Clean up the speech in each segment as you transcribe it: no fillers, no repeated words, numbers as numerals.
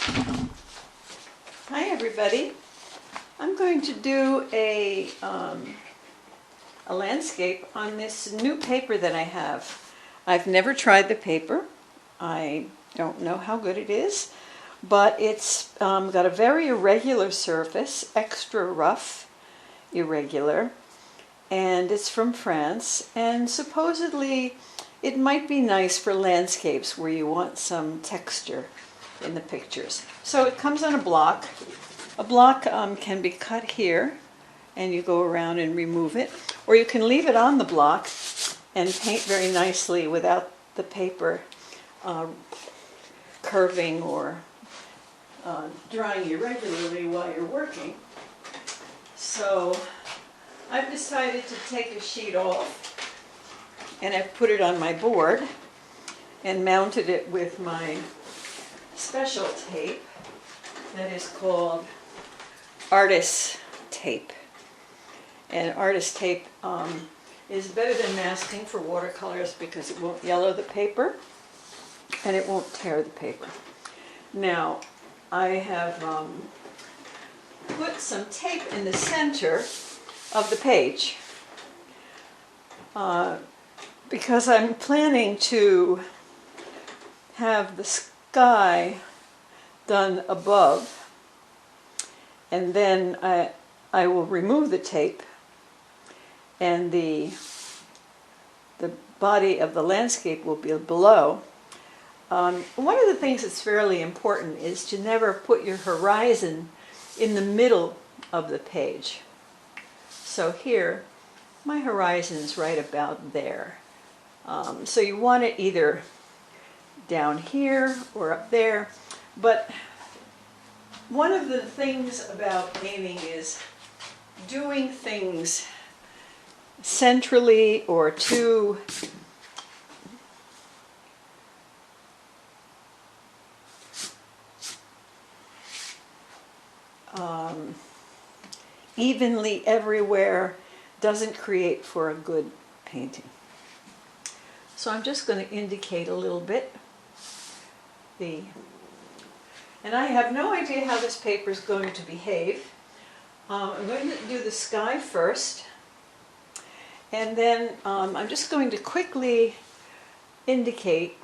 Hi everybody. I'm going to do a landscape on this new paper that I have. I've never tried the paper. I don't know how good it is, but it's got a very irregular surface, extra rough, irregular, and it's from France, and supposedly it might be nice for landscapes where you want some texture in the pictures. So it comes on a block. A block can be cut here, and you go around and remove it, or you can leave it on the block and paint very nicely without the paper curving or drying irregularly while you're working. So I've decided to take a sheet off, and I've put it on my board and mounted it with my special tape that is called artist tape. And artist tape is better than masking for watercolors because it won't yellow the paper and it won't tear the paper. Now, I have put some tape in the center of the page because I'm planning to have the sky done above, and then I will remove the tape, and the body of the landscape will be below. One of the things that's fairly important is to never put your horizon in the middle of the page. So here, my horizon is right about there. So you want it either down here or up there. But one of the things about painting is doing things centrally or too evenly everywhere doesn't create for a good painting. So I'm just going to indicate a little bit and I have no idea how this paper is going to behave. I'm going to do the sky first, and then I'm just going to quickly indicate.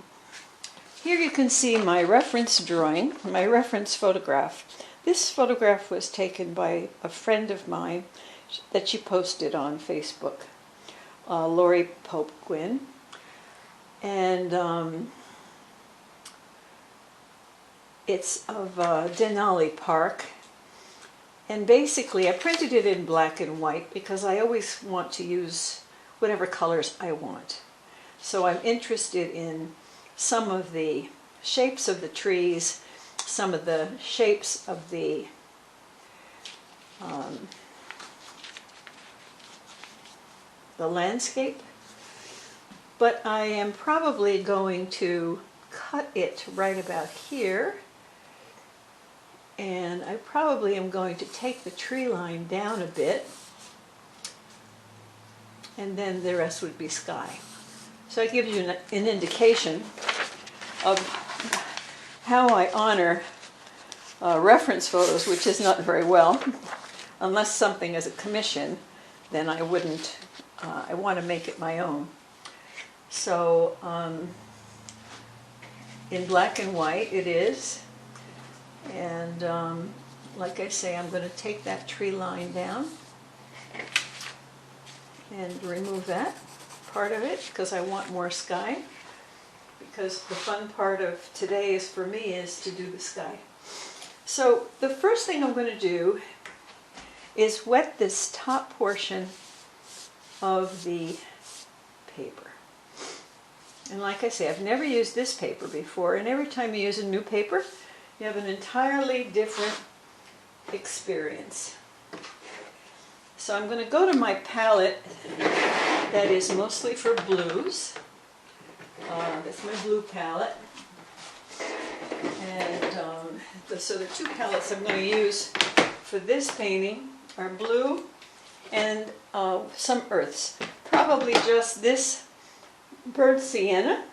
Here you can see my reference drawing, my reference photograph. This photograph was taken by a friend of mine that she posted on Facebook, Lori Pope Gwynn, and it's of Denali Park, and basically I printed it in black and white because I always want to use whatever colors I want. So I'm interested in some of the shapes of the trees, some of the shapes of the landscape, but I am probably going to cut it right about here. And I probably am going to take the tree line down a bit, and then the rest would be sky. So it gives you an indication of how I honor reference photos, which is not very well. Unless something is a commission, then I wouldn't, I want to make it my own. So in black and white it is. And like I say, I'm going to take that tree line down and remove that part of it because I want more sky. Because the fun part of today is for me is to do the sky. So the first thing I'm going to do is wet this top portion of the paper. And like I say, I've never used this paper before, and every time you use a new paper, you have an entirely different experience. So I'm going to go to my palette that is mostly for blues. That's my blue palette. And so the two palettes I'm going to use for this painting are blue and some earths. Probably just this burnt sienna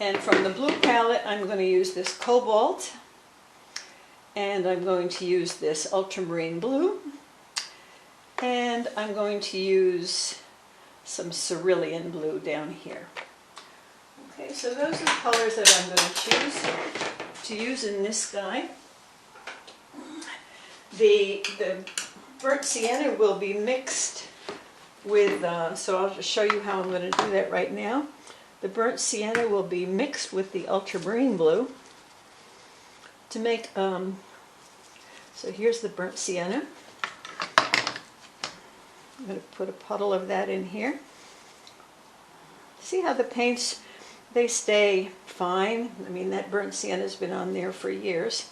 And from the blue palette, I'm going to use this cobalt, and I'm going to use this ultramarine blue, and I'm going to use some cerulean blue down here. Okay, so those are the colors that I'm going to choose to use in this guy. The burnt sienna will be mixed with, so I'll just show you how I'm going to do that right now. The burnt sienna will be mixed with the ultramarine blue to make, so here's the burnt sienna. I'm going to put a puddle of that in here. See how the paints, they stay fine. I mean, that burnt sienna's been on there for years,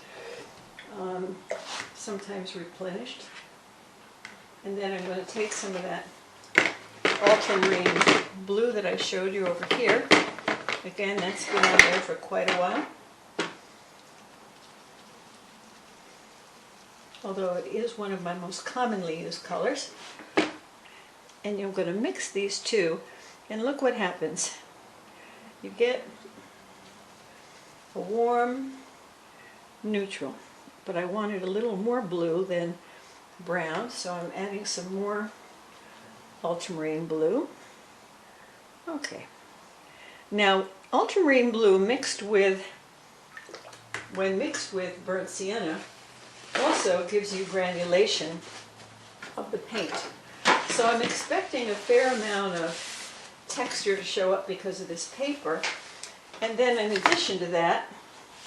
sometimes replenished. And then I'm going to take some of that ultramarine blue that I showed you over here. Again, that's been on there for quite a while. Although it is one of my most commonly used colors. And you're going to mix these two, and look what happens. You get a warm neutral, but I wanted a little more blue than brown, so I'm adding some more ultramarine blue. Okay. Now, ultramarine blue mixed with, when mixed with burnt sienna, also gives you granulation of the paint. So I'm expecting a fair amount of texture to show up because of this paper. And then in addition to that,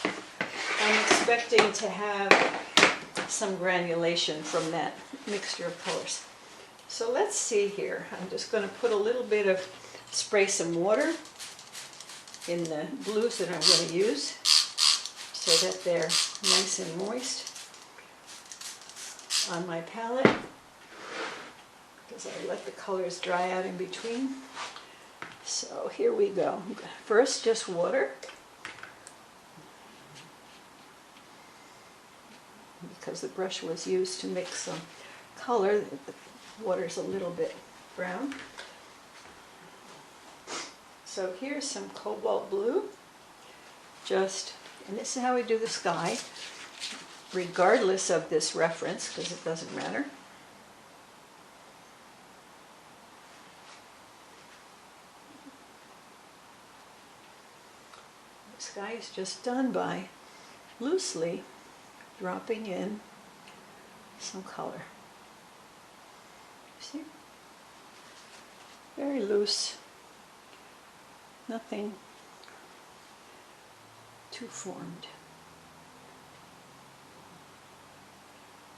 I'm expecting to have some granulation from that mixture of colors. So let's see here. I'm just going to put a little bit of, spray some water in the blues that I'm going to use so that they're nice and moist on my palette, because I let the colors dry out in between. So here we go. First, just water, because the brush was used to mix some color. The water's a little bit brown. So here's some cobalt blue. Just, and this is how we do the sky, regardless of this reference, because it doesn't matter. The sky is just done by loosely dropping in some color. See? Very loose. Nothing too formed.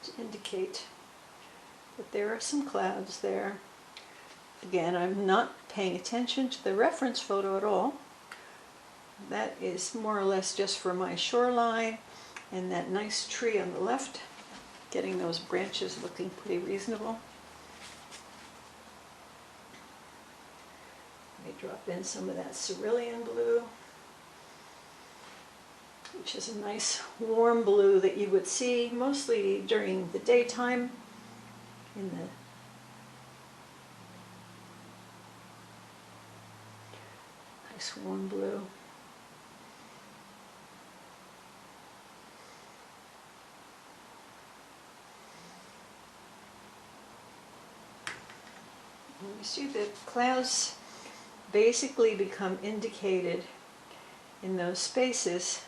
To indicate that there are some clouds there. Again, I'm not paying attention to the reference photo at all. That is more or less just for my shoreline and that nice tree on the left, getting those branches looking pretty reasonable. Let me drop in some of that cerulean blue, which is a nice warm blue that you would see mostly during the daytime in the nice warm blue. And you see the clouds basically become indicated in those spaces.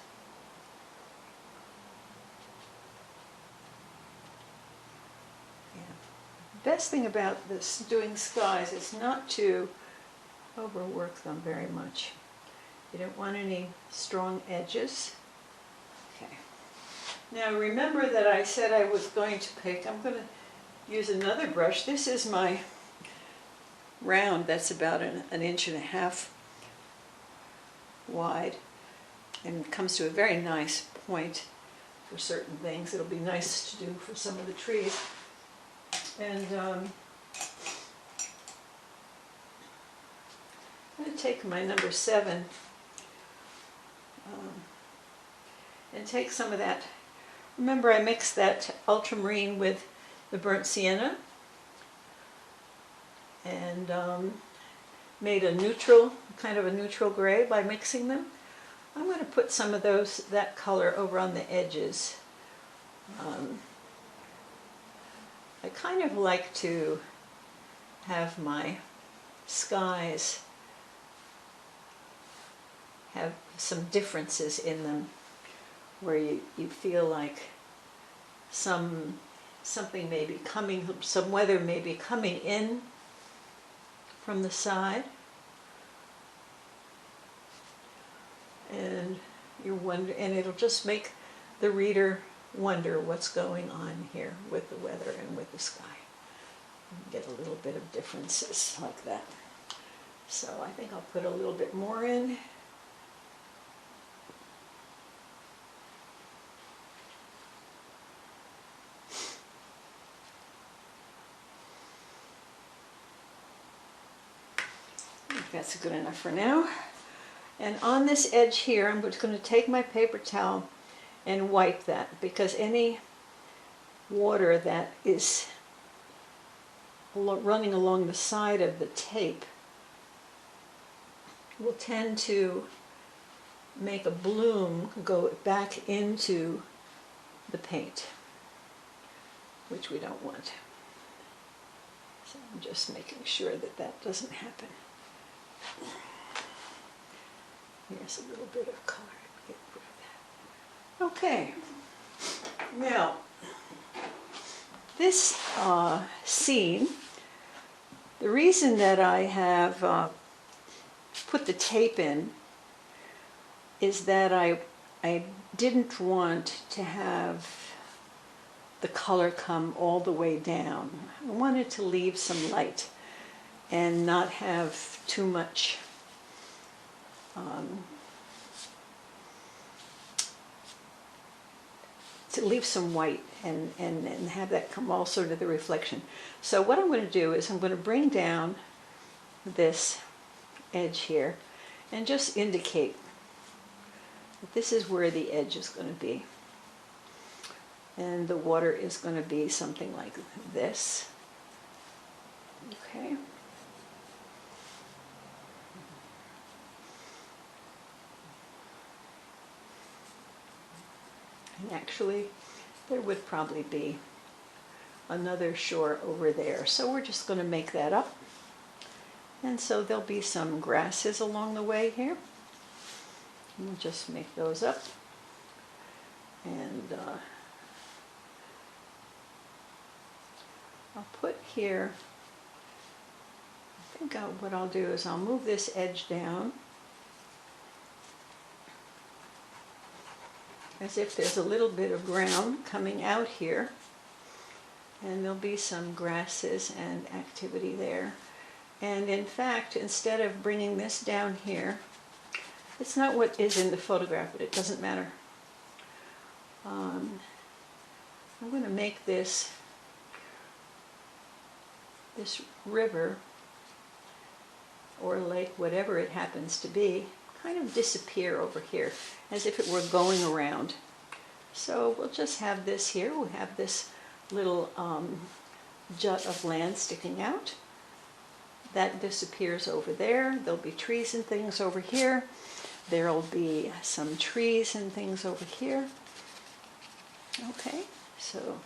The best thing about this doing skies is not to overwork them very much. You don't want any strong edges. Okay. Now remember that I said I was going to pick, I'm going to use another brush. This is my round that's about an 1.5 inches wide and comes to a very nice point for certain things. It'll be nice to do for some of the trees. And I'm going to take my number 7 and take some of that. Remember, I mixed that ultramarine with the burnt sienna and made a neutral, kind of a neutral gray by mixing them. I'm going to put some of that color over on the edges. I kind of like to have my skies have some differences in them, where you feel like something may be coming, some weather may be coming in from the side, and and it'll just make the reader wonder what's going on here with the weather and with the sky. And get a little bit of differences like that. So I think I'll put a little bit more in. I think that's good enough for now. And on this edge here, I'm just going to take my paper towel and wipe that, because any water that is running along the side of the tape will tend to make a bloom go back into the paint, which we don't want. So I'm just making sure that that doesn't happen. Here's a little bit of color. Get rid of that. Okay. Now, this scene, the reason that I have put the tape in is that I didn't want to have the color come all the way down. I wanted to leave some light and not have too much to leave some white and have that come also to the reflection. So what I'm going to do is I'm going to bring down this edge here and just indicate that this is where the edge is going to be. And the water is going to be something like this. Okay. And actually, there would probably be another shore over there. So we're just going to make that up. And so there'll be some grasses along the way here. We'll just make those up. And I'll put here, I think what I'll do is I'll move this edge down, as if there's a little bit of ground coming out here, and there'll be some grasses and activity there. And in fact, instead of bringing this down here, it's not what is in the photograph, but it doesn't matter. I'm going to make this river or lake, whatever it happens to be, kind of disappear over here, as if it were going around. So we'll just have this here. We'll have this little jut of land sticking out. That disappears over there. There'll be trees and things over here. There'll be some trees and things over here. Okay, so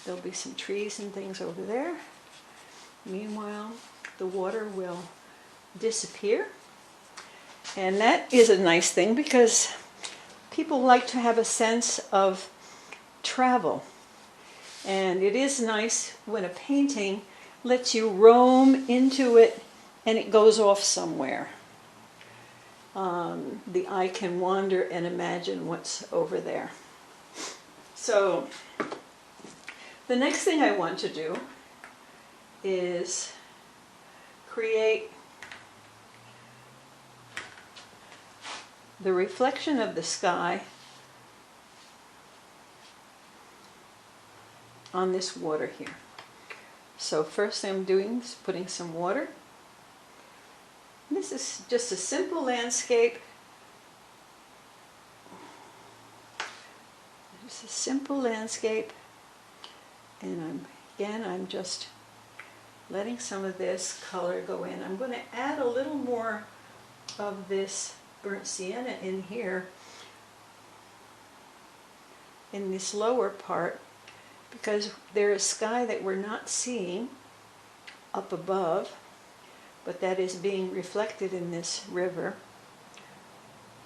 there'll be some trees and things over there. Meanwhile, the water will disappear. And that is a nice thing, because people like to have a sense of travel. And it is nice when a painting lets you roam into it and it goes off somewhere. The eye can wander and imagine what's over there. So the next thing I want to do is create the reflection of the sky on this water here. So first thing I'm doing is putting some water. This is just a simple landscape. Just a simple landscape, and I'm just letting some of this color go in. I'm going to add a little more of this burnt sienna in here in this lower part, because there is sky that we're not seeing up above, but that is being reflected in this river.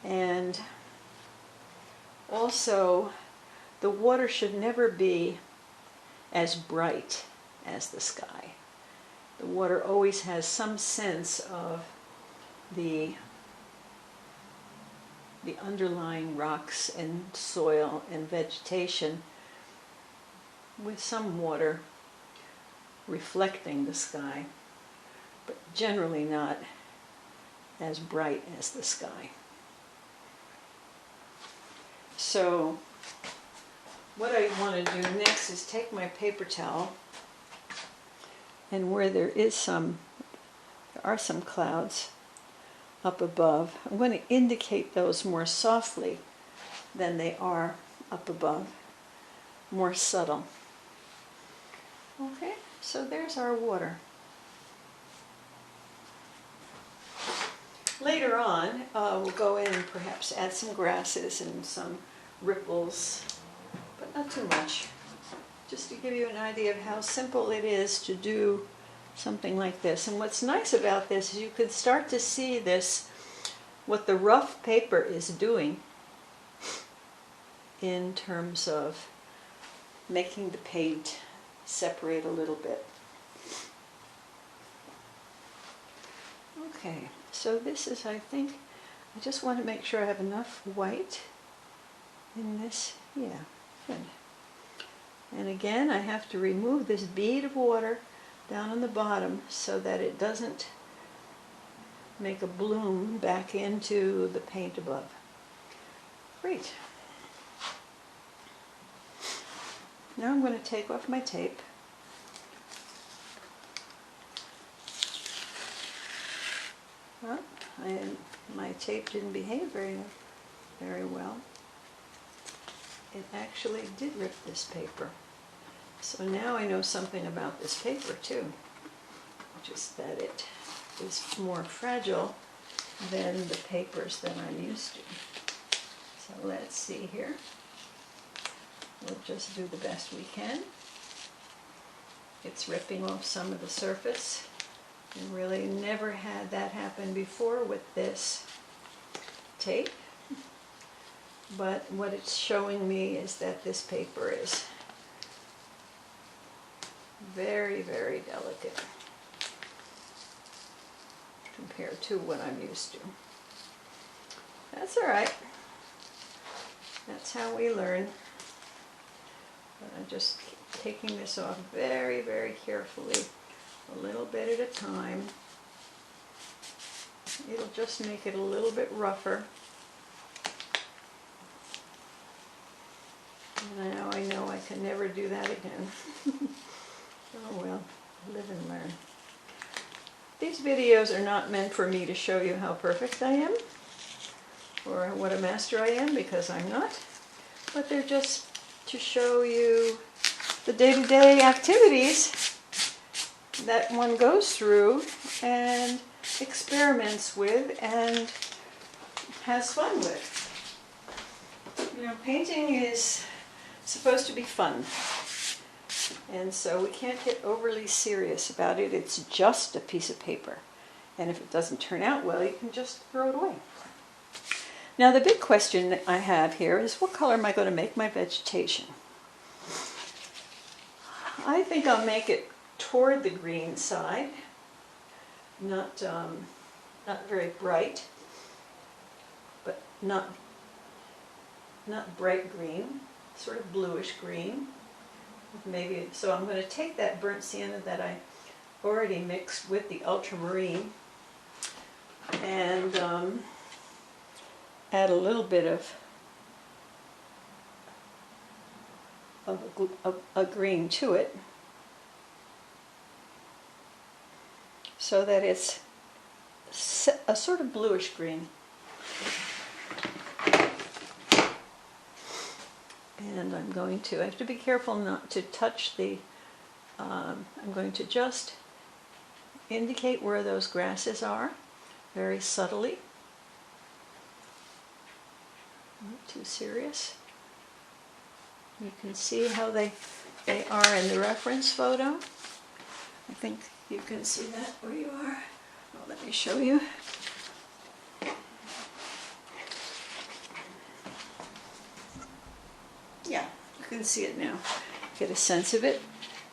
And also, the water should never be as bright as the sky. The water always has some sense of the underlying rocks and soil and vegetation, with some water reflecting the sky, but generally not as bright as the sky. So what I want to do next is take my paper towel, and where there are some clouds up above, I'm going to indicate those more softly than they are up above, more subtle. Okay, so there's our water. Later on, we'll go in and perhaps add some grasses and some ripples, but not too much. Just to give you an idea of how simple it is to do something like this. And what's nice about this is you can start to see this, what the rough paper is doing in terms of making the paint separate a little bit. Okay, so this is, I think, I just want to make sure I have enough white in this. Yeah, good. And again, I have to remove this bead of water down on the bottom so that it doesn't make a bloom back into the paint above. Great. Now I'm going to take off my tape. Well, my tape didn't behave very well. It actually did rip this paper. So now I know something about this paper too, just that it is more fragile than the papers that I'm used to. So let's see here. We'll just do the best we can. It's ripping off some of the surface. I really never had that happen before with this tape. But what it's showing me is that this paper is very, very delicate compared to what I'm used to. That's all right. That's how we learn. But I'm just taking this off very, very carefully, a little bit at a time. It'll just make it a little bit rougher. And now I know I can never do that again. Oh well, live and learn. These videos are not meant for me to show you how perfect I am or what a master I am, because I'm not, but they're just to show you the day-to-day activities that one goes through and experiments with and has fun with. You know, painting is supposed to be fun, and so we can't get overly serious about it. It's just a piece of paper, and if it doesn't turn out well, you can just throw it away. Now the big question that I have here is, what color am I going to make my vegetation? I think I'll make it toward the green side, not very bright, but not bright green, sort of bluish green. Maybe, so I'm going to take that burnt sienna that I already mixed with the ultramarine and add a little bit of a green to it, so that it's a sort of bluish green. And I have to be careful not to touch I'm going to just indicate where those grasses are, very subtly. Not too serious. You can see how they are in the reference photo. I think you can see that where you are. Well, let me show you. Yeah, you can see it now. Get a sense of it.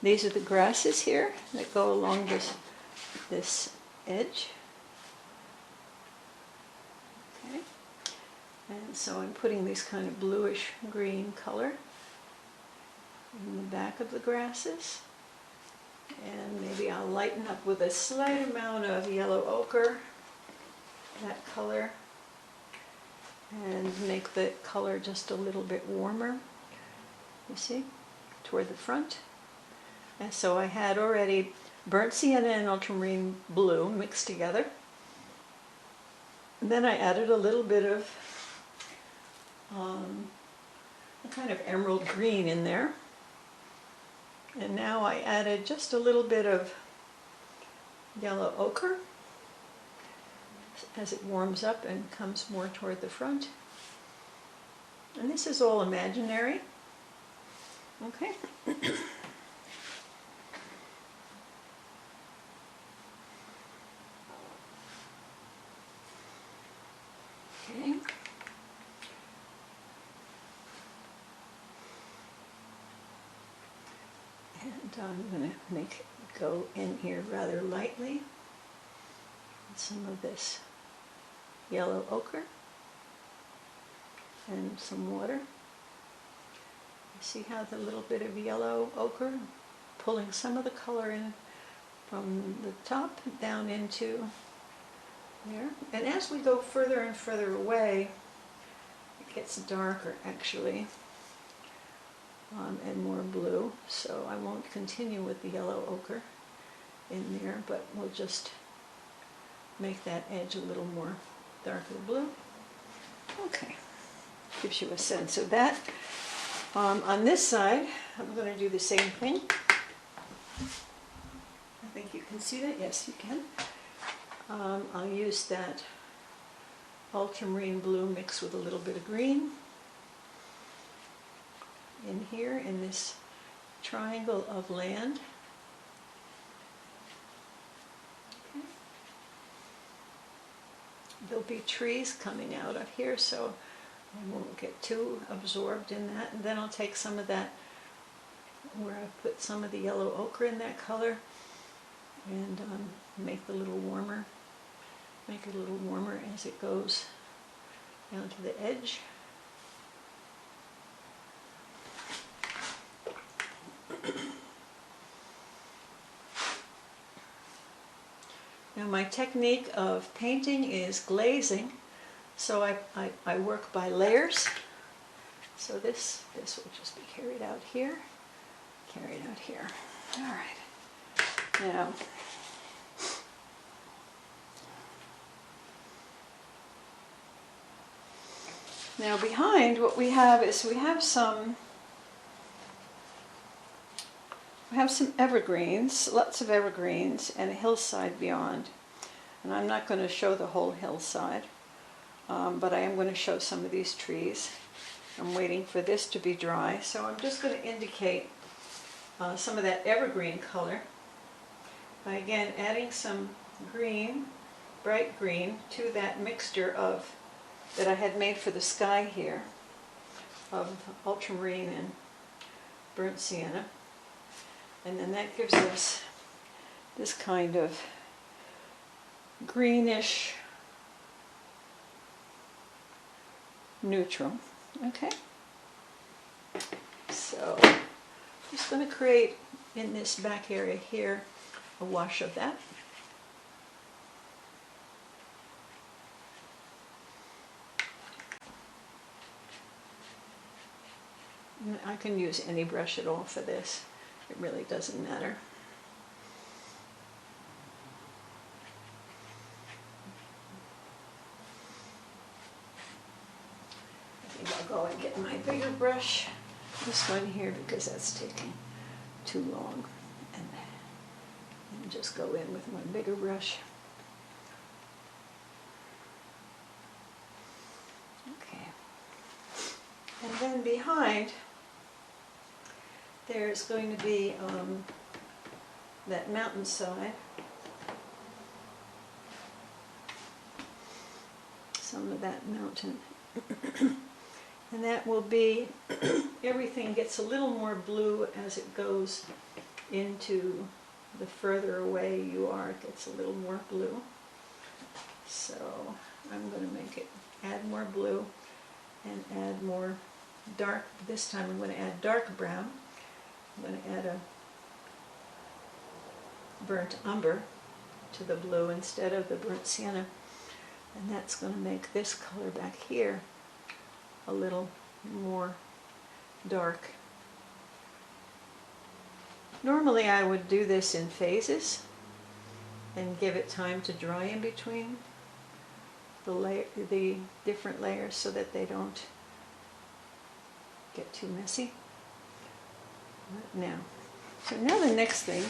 These are the grasses here that go along this edge. Okay. And so I'm putting this kind of bluish green color in the back of the grasses. And maybe I'll lighten up with a slight amount of yellow ochre, that color, and make the color just a little bit warmer, you see, toward the front. And so I had already burnt sienna and ultramarine blue mixed together. And then I added a little bit of a kind of emerald green in there. And now I added just a little bit of yellow ochre as it warms up and comes more toward the front. And this is all imaginary. Okay. Okay. And I'm going to go in here rather lightly with some of this yellow ochre and some water. You see how the little bit of yellow ochre pulling some of the color in from the top down into there. And as we go further and further away, it gets darker actually. And more blue, so I won't continue with the yellow ochre in there, but we'll just make that edge a little more darker blue. Okay, gives you a sense of that. On this side, I'm going to do the same thing. I think you can see that. Yes, you can. I'll use that ultramarine blue mixed with a little bit of green in here in this triangle of land. Okay. There'll be trees coming out of here, so I won't get too absorbed in that. And then I'll take some of that, where I put some of the yellow ochre in that color, and make it a little warmer. Make it a little warmer as it goes down to the edge. Now my technique of painting is glazing, so I work by layers. So this will just be carried out here, carried out here. All right. Now behind what we have is we have some evergreens, lots of evergreens, and a hillside beyond. And I'm not going to show the whole hillside, but I am going to show some of these trees. I'm waiting for this to be dry, so I'm just going to indicate some of that evergreen color by again adding some green, bright green, to that mixture of that I had made for the sky here of ultramarine and burnt sienna. And then that gives us this kind of greenish neutral. Okay? So I'm just going to create in this back area here a wash of that. I can use any brush at all for this. It really doesn't matter. I think I'll go and get my bigger brush, this one here, because that's taking too long. And just go in with my bigger brush. Okay. And then behind, there's going to be that mountainside. Some of that mountain. And that will be, everything gets a little more blue as it goes into the further away you are, it gets a little more blue. So I'm going to make it, add more blue and add more dark, this time I'm going to add dark brown. I'm going to add a burnt umber to the blue instead of the burnt sienna. And that's going to make this color back here a little more dark. Normally I would do this in phases and give it time to dry in between the different layers so that they don't get too messy. Now the next thing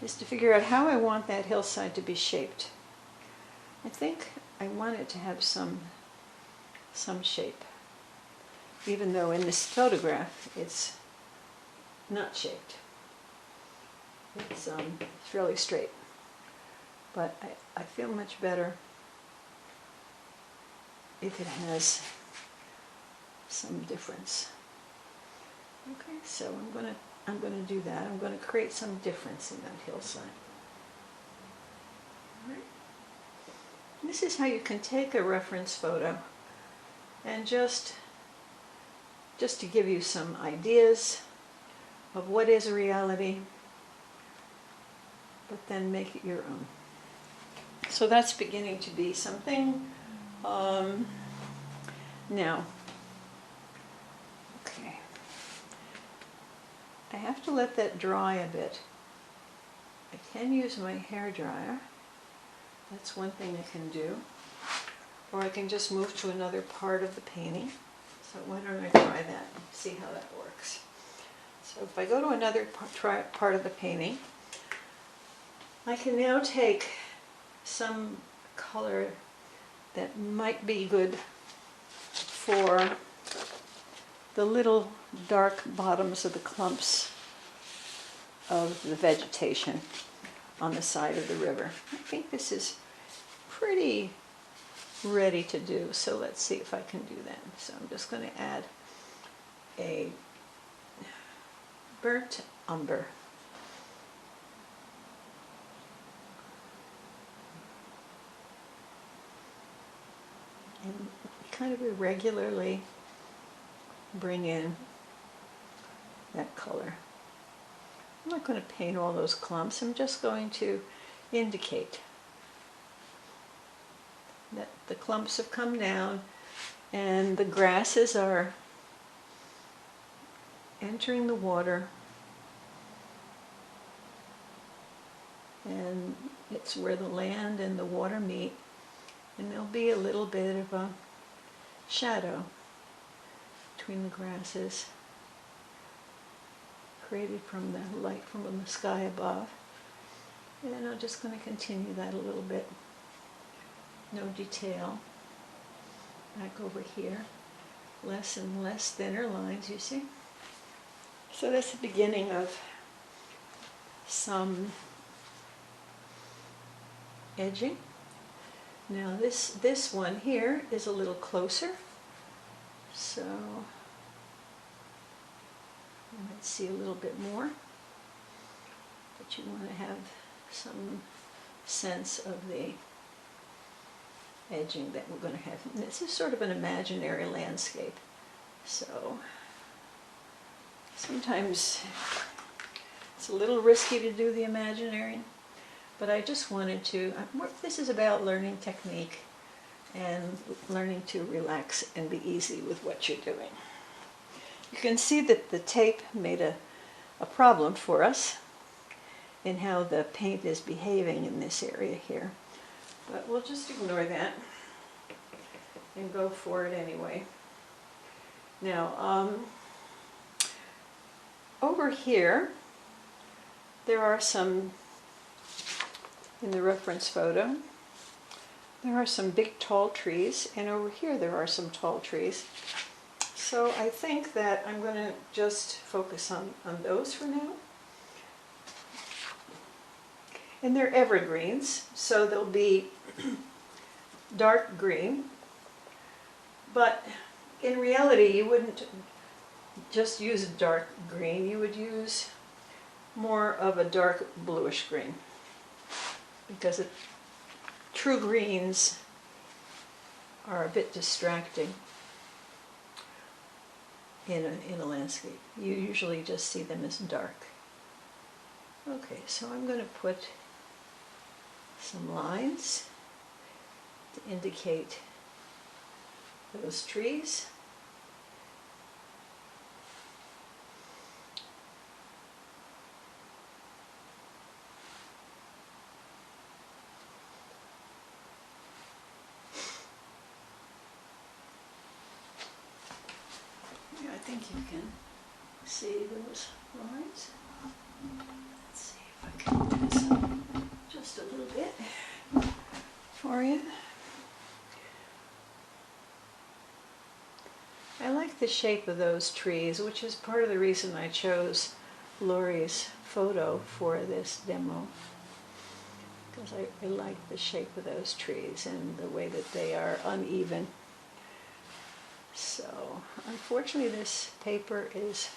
is to figure out how I want that hillside to be shaped. I think I want it to have some shape, even though in this photograph it's not shaped. It's fairly straight, but I feel much better if it has some difference. Okay, so I'm gonna do that. I'm gonna create some difference in that hillside. All right. This is how you can take a reference photo and just to give you some ideas of what is a reality, but then make it your own. So that's beginning to be something. Now, okay, I have to let that dry a bit. I can use my hair dryer. That's one thing I can do. Or I can just move to another part of the painting. So why don't I try that and see how that works. So if I go to another part of the painting, I can now take some color that might be good for the little dark bottoms of the clumps of the vegetation on the side of the river. I think this is pretty ready to do, so let's see if I can do that. So I'm just going to add a burnt umber. And kind of irregularly bring in that color. I'm not going to paint all those clumps, I'm just going to indicate that the clumps have come down and the grasses are entering the water, and it's where the land and the water meet, and there'll be a little bit of a shadow between the grasses created from the light from the sky above. And then I'm just going to continue that a little bit. No detail. Back over here. Less and less thinner lines, you see. So that's the beginning of some edging. Now this one here is a little closer. So let's see a little bit more. But you want to have some sense of the edging that we're going to have. And this is sort of an imaginary landscape. So sometimes it's a little risky to do the imaginary, but I just wanted to, this is about learning technique and learning to relax and be easy with what you're doing. You can see that the tape made a problem for us in how the paint is behaving in this area here. But we'll just ignore that and go for it anyway. Now, over here, there are some, in the reference photo, there are some big tall trees, and over here there are some tall trees. So I think that I'm going to just focus on those for now. And they're evergreens, so they'll be dark green. But in reality, you wouldn't just use a dark green, you would use more of a dark bluish green. Because true greens are a bit distracting in a landscape. You usually just see them as dark. Okay, so I'm going to put some lines to indicate those trees. Yeah, I think you can see those lines. Let's see if I can do this up just a little bit for you. I like the shape of those trees, which is part of the reason I chose Lori's photo for this demo. Because I like the shape of those trees and the way that they are uneven. So, unfortunately this paper is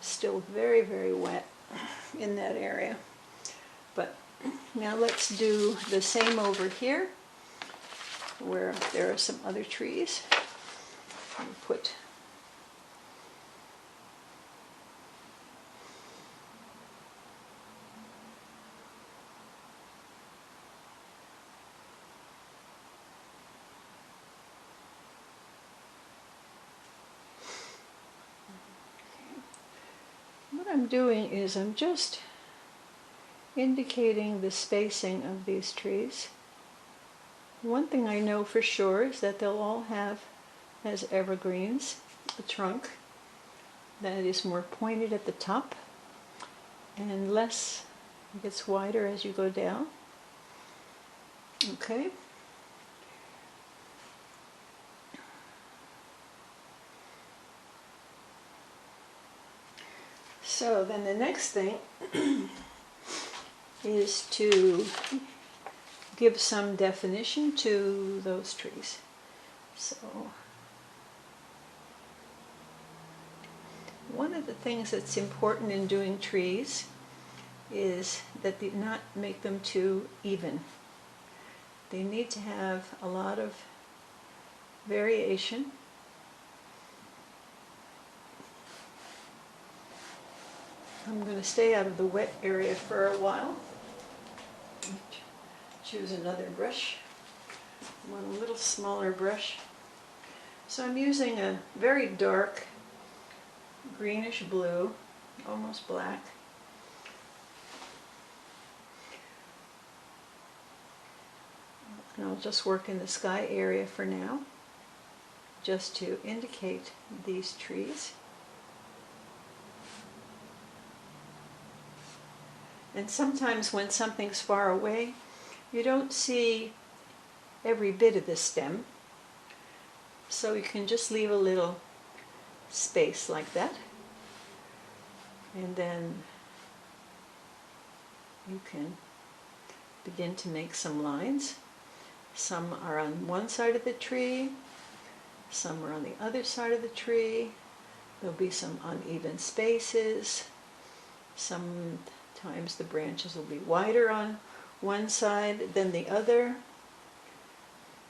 still very, very wet in that area. But now let's do the same over here, where there are some other trees. I'll put what I'm doing is I'm just indicating the spacing of these trees. One thing I know for sure is that they'll all have, as evergreens, a trunk that is more pointed at the top and less, it gets wider as you go down. Okay. So then the next thing is to give some definition to those trees. So one of the things that's important in doing trees is that they not make them too even. They need to have a lot of variation. I'm going to stay out of the wet area for a while. Choose another brush. I want a little smaller brush. So I'm using a very dark greenish blue, almost black. And I'll just work in the sky area for now, just to indicate these trees. And sometimes when something's far away, you don't see every bit of the stem. So you can just leave a little space like that. And then you can begin to make some lines. Some are on one side of the tree, some are on the other side of the tree. There'll be some uneven spaces. Sometimes the branches will be wider on one side than the other.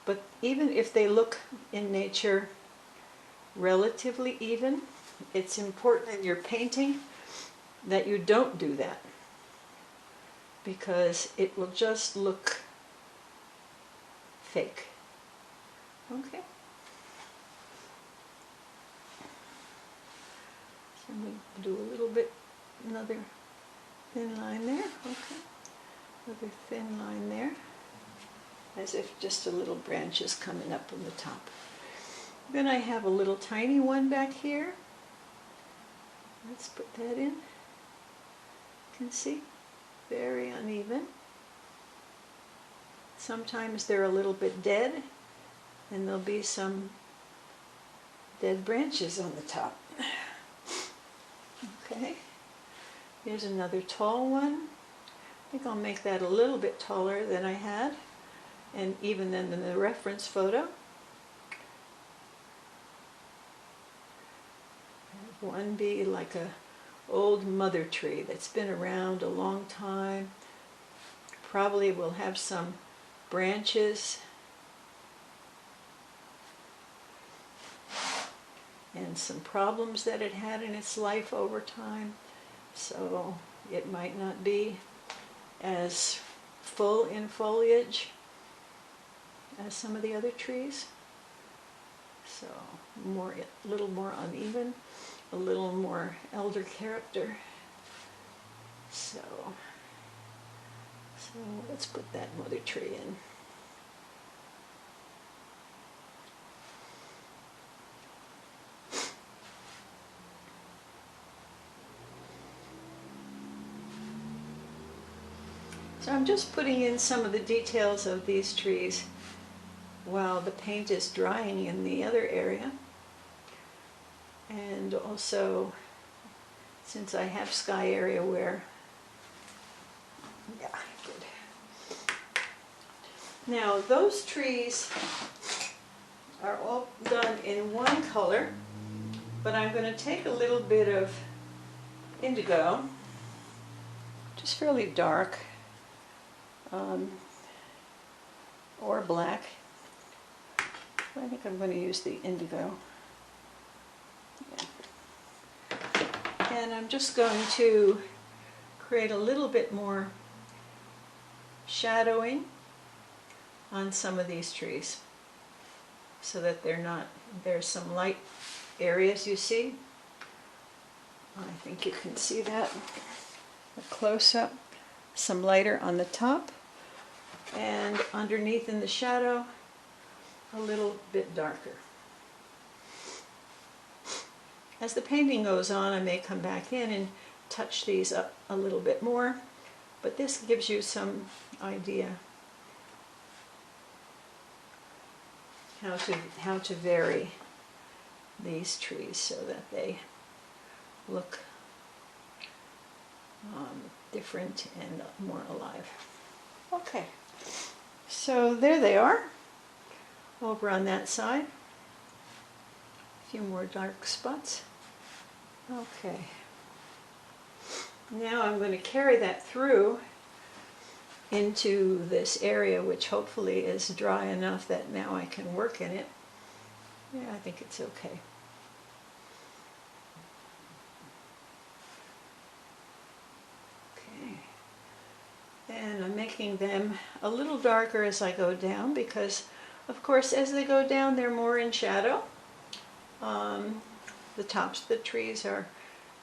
But even if they look in nature relatively even, it's important in your painting that you don't do that, because it will just look fake. Okay. So I'm going to do a little bit, another thin line there. Okay. Another thin line there, as if just a little branch is coming up from the top. Then I have a little tiny one back here. Let's put that in. You can see, very uneven. Sometimes they're a little bit dead, and there'll be some dead branches on the top. Okay, here's another tall one. I think I'll make that a little bit taller than I had, and even than in the reference photo. Have one be like a old mother tree that's been around a long time. Probably will have some branches and some problems that it had in its life over time, so it might not be as full in foliage as some of the other trees. So a little more uneven, a little more elder character. So let's put that mother tree in. So I'm just putting in some of the details of these trees while the paint is drying in the other area. And also, since I have sky area where, yeah, good. Now those trees are all done in one color, but I'm going to take a little bit of indigo, just fairly dark, or black. I think I'm going to use the indigo. Yeah. And I'm just going to create a little bit more shadowing on some of these trees so that there's some light areas you see. I think you can see that. A close-up, some lighter on the top, and underneath in the shadow, a little bit darker. As the painting goes on, I may come back in and touch these up a little bit more, but this gives you some idea how to vary these trees so that they look different and more alive. Okay, so there they are over on that side. A few more dark spots. Okay, now I'm going to carry that through into this area, which hopefully is dry enough that now I can work in it. Yeah, I think it's okay. Okay, and I'm making them a little darker as I go down because, of course, as they go down, they're more in shadow. The tops of the trees are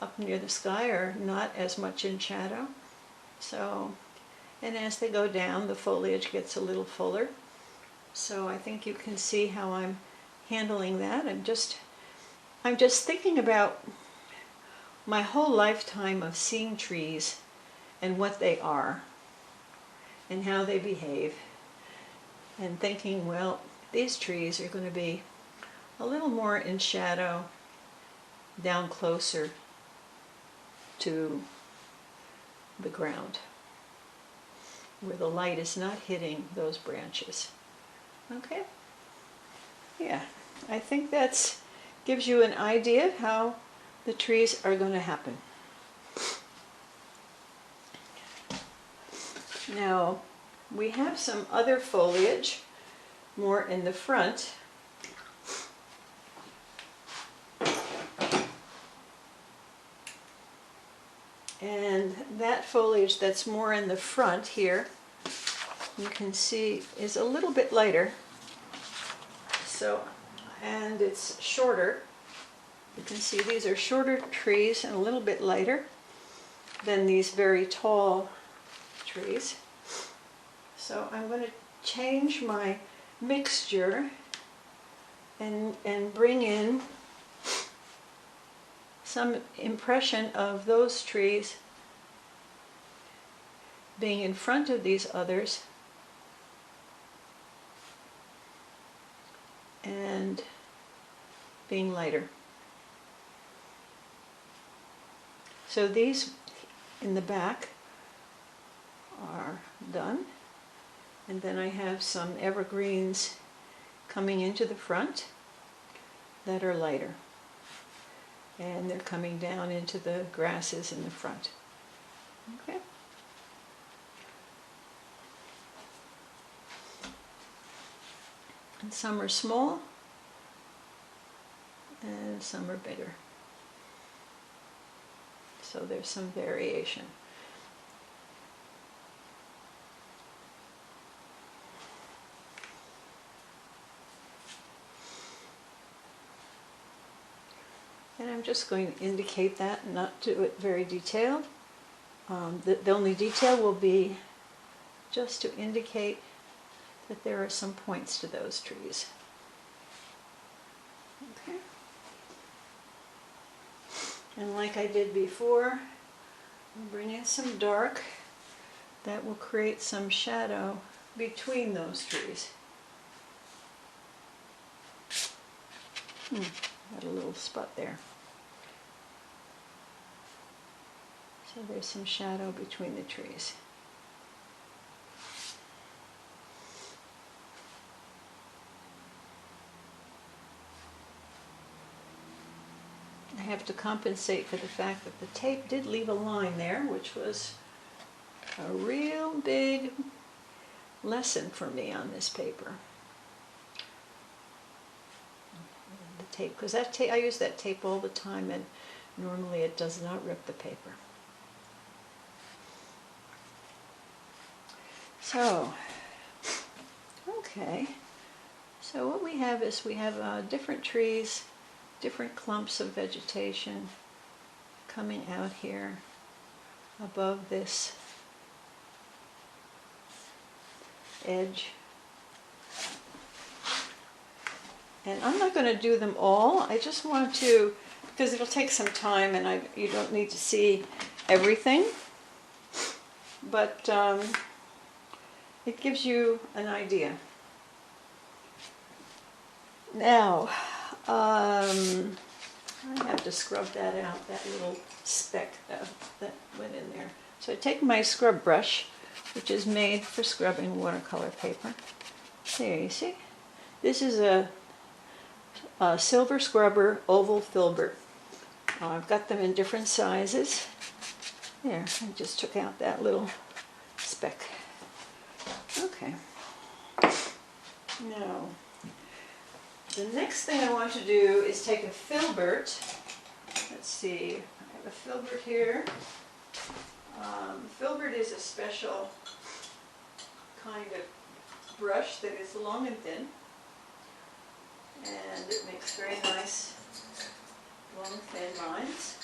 up near the sky are not as much in shadow. So, and as they go down, the foliage gets a little fuller. So I think you can see how I'm handling that. I'm just thinking about my whole lifetime of seeing trees and what they are and how they behave, and thinking, well, these trees are going to be a little more in shadow, down closer to the ground, where the light is not hitting those branches. Okay? Yeah, I think that gives you an idea of how the trees are going to happen. Now, we have some other foliage more in the front. And that foliage that's more in the front here, you can see is a little bit lighter. So, and it's shorter. You can see these are shorter trees and a little bit lighter than these very tall trees. So I'm going to change my mixture and bring in some impression of those trees being in front of these others, and being lighter. So these in the back are done. And then I have some evergreens coming into the front that are lighter. And they're coming down into the grasses in the front. Okay. And some are small and some are bigger. So there's some variation. And I'm just going to indicate that, not do it very detailed. The only detail will be just to indicate that there are some points to those trees. Okay. And like I did before, I'll bring in some dark that will create some shadow between those trees. Got a little spot there. So there's some shadow between the trees. I have to compensate for the fact that the tape did leave a line there, which was a real big lesson for me on this paper. The tape, because that tape, I use that tape all the time, and normally it does not rip the paper. So, okay. So what we have is we have different trees, different clumps of vegetation coming out here above this edge. And I'm not going to do them all. I just want to, because it'll take some time and you don't need to see everything. But it gives you an idea. Now, I have to scrub that out, that little speck that went in there. So I take my scrub brush, which is made for scrubbing watercolor paper. There, you see? This is a silver scrubber oval filbert. I've got them in different sizes. There, I just took out that little speck. Okay. Now, the next thing I want to do is take a filbert. Let's see, I have a filbert here. Filbert is a special kind of brush that is long and thin, and it makes very nice long thin lines.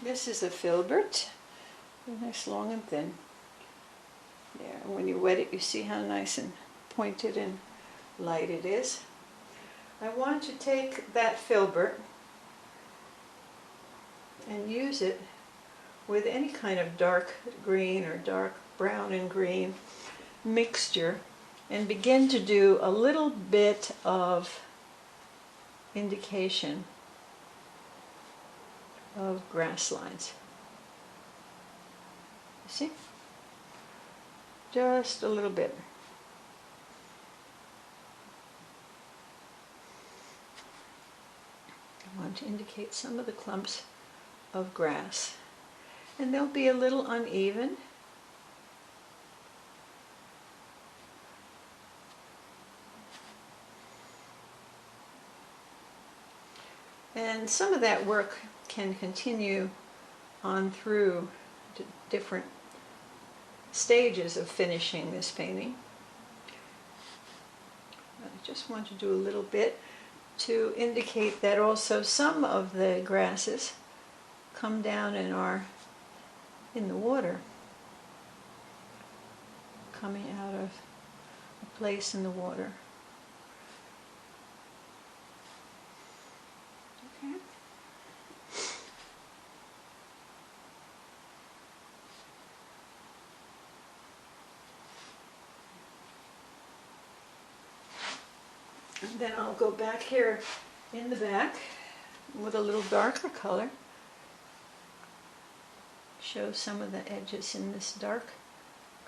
This is a filbert, nice long and thin. There, and when you wet it, you see how nice and pointed and light it is. I want to take that filbert and use it with any kind of dark green or dark brown and green mixture and begin to do a little bit of indication of grass lines. You see? Just a little bit. I want to indicate some of the clumps of grass. And they'll be a little uneven. And some of that work can continue on through different stages of finishing this painting. I just want to do a little bit to indicate that also some of the grasses come down and are in the water, coming out of a place in the water. Okay. And then I'll go back here in the back with a little darker color. Show some of the edges in this dark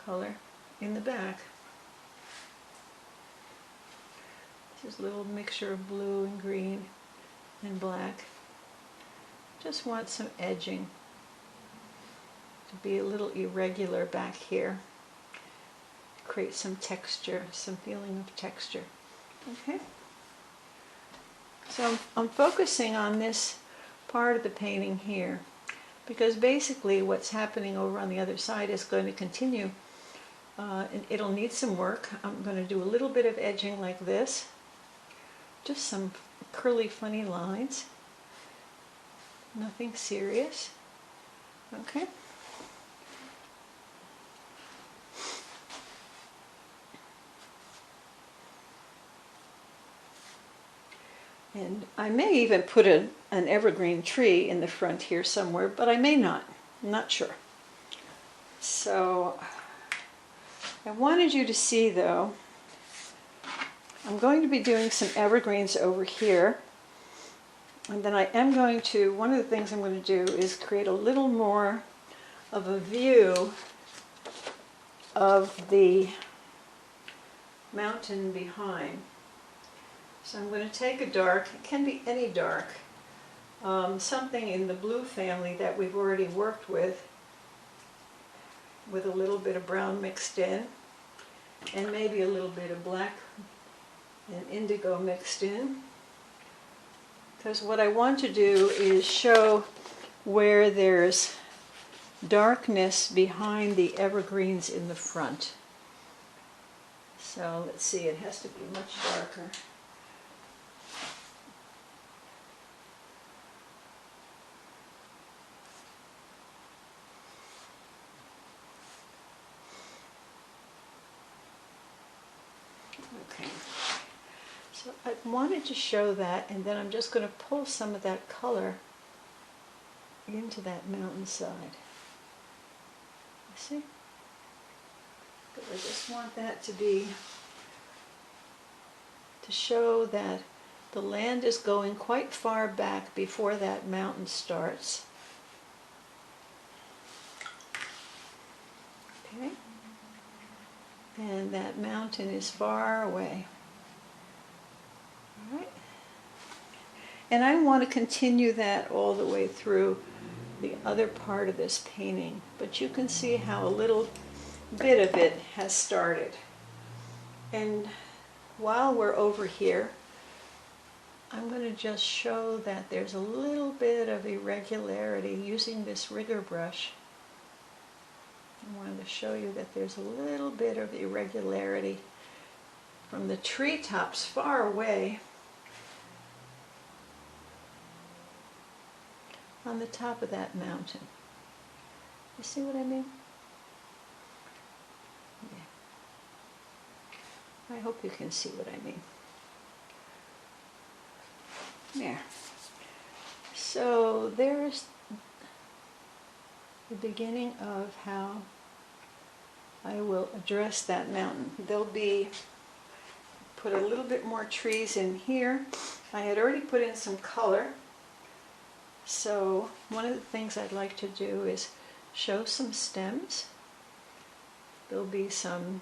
color in the back. This is a little mixture of blue and green and black. Just want some edging to be a little irregular back here. Create some texture, some feeling of texture. Okay? So I'm focusing on this part of the painting here because basically what's happening over on the other side is going to continue. It'll need some work. I'm going to do a little bit of edging like this. Just some curly, funny lines. Nothing serious. Okay? And I may even put an evergreen tree in the front here somewhere, but I may not. I'm not sure. So I wanted you to see, though, I'm going to be doing some evergreens over here. And then I am going to, one of the things I'm going to do is create a little more of a view of the mountain behind. So I'm going to take a dark, it can be any dark, something in the blue family that we've already worked with a little bit of brown mixed in, and maybe a little bit of black and indigo mixed in. Because what I want to do is show where there's darkness behind the evergreens in the front. So let's see, it has to be much darker. Okay, so I wanted to show that, and then I'm just going to pull some of that color into that mountainside. You see? But I just want that to show that the land is going quite far back before that mountain starts. Okay? And that mountain is far away. All right. And I want to continue that all the way through the other part of this painting. But you can see how a little bit of it has started. And while we're over here, I'm going to just show that there's a little bit of irregularity using this rigger brush. I wanted to show you that there's a little bit of irregularity from the treetops far away on the top of that mountain. You see what I mean? Yeah. I hope you can see what I mean. There. So there's the beginning of how I will address that mountain. There'll be, put a little bit more trees in here. I had already put in some color. So one of the things I'd like to do is show some stems. There'll be some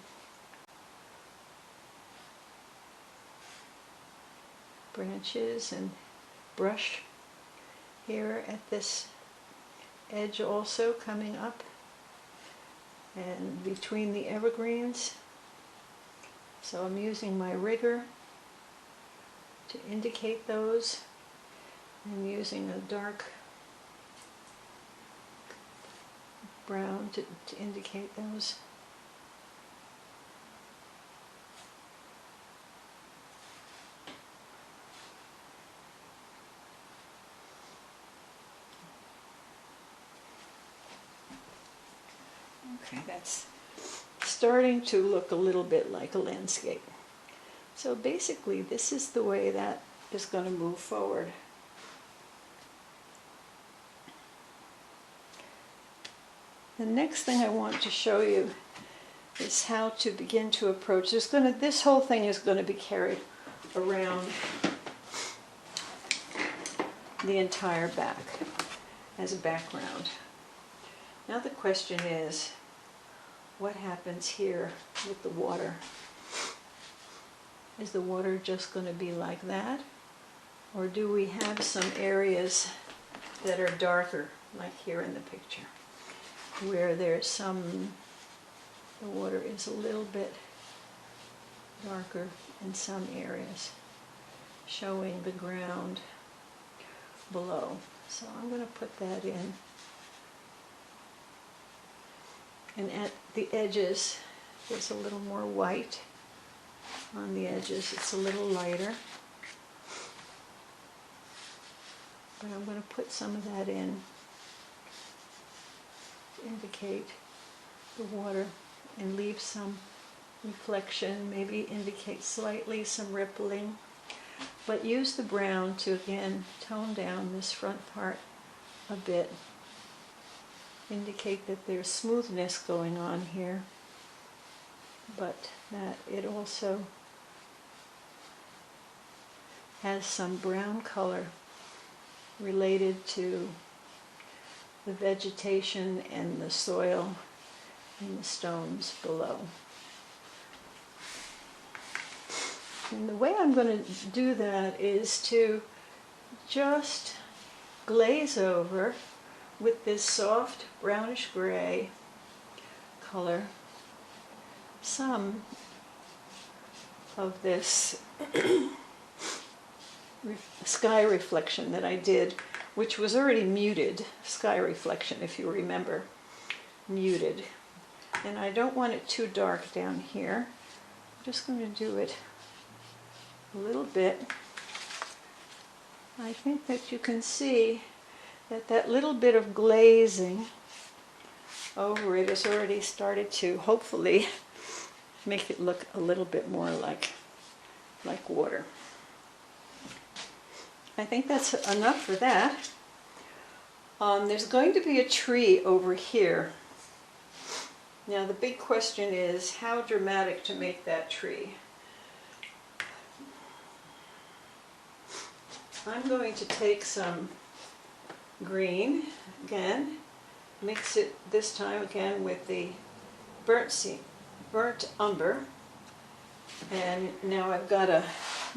branches and brush here at this edge also coming up, and between the evergreens. So I'm using my rigger to indicate those. I'm using a dark brown to indicate those. Okay, that's starting to look a little bit like a landscape. So basically, this is the way that is going to move forward. The next thing I want to show you is how to begin to approach. This whole thing is going to be carried around the entire back as a background. Now the question is, what happens here with the water? Is the water just going to be like that? Or do we have some areas that are darker, like here in the picture, where there's some, the water is a little bit darker in some areas, showing the ground below. So I'm going to put that in. And at the edges, there's a little more white. On the edges, it's a little lighter. But I'm going to put some of that in to indicate the water and leave some reflection, maybe indicate slightly some rippling. But use the brown to again tone down this front part a bit. Indicate that there's smoothness going on here, but that it also has some brown color related to the vegetation and the soil and the stones below. And the way I'm going to do that is to just glaze over with this soft brownish gray color some of this sky reflection that I did, which was already muted, sky reflection if you remember, muted. And I don't want it too dark down here. I'm just going to do it a little bit. I think that you can see that that little bit of glazing over it has already started to hopefully make it look a little bit more like water. I think that's enough for that. There's going to be a tree over here. Now the big question is how dramatic to make that tree. I'm going to take some green again, mix it this time again with the burnt umber, and now I'm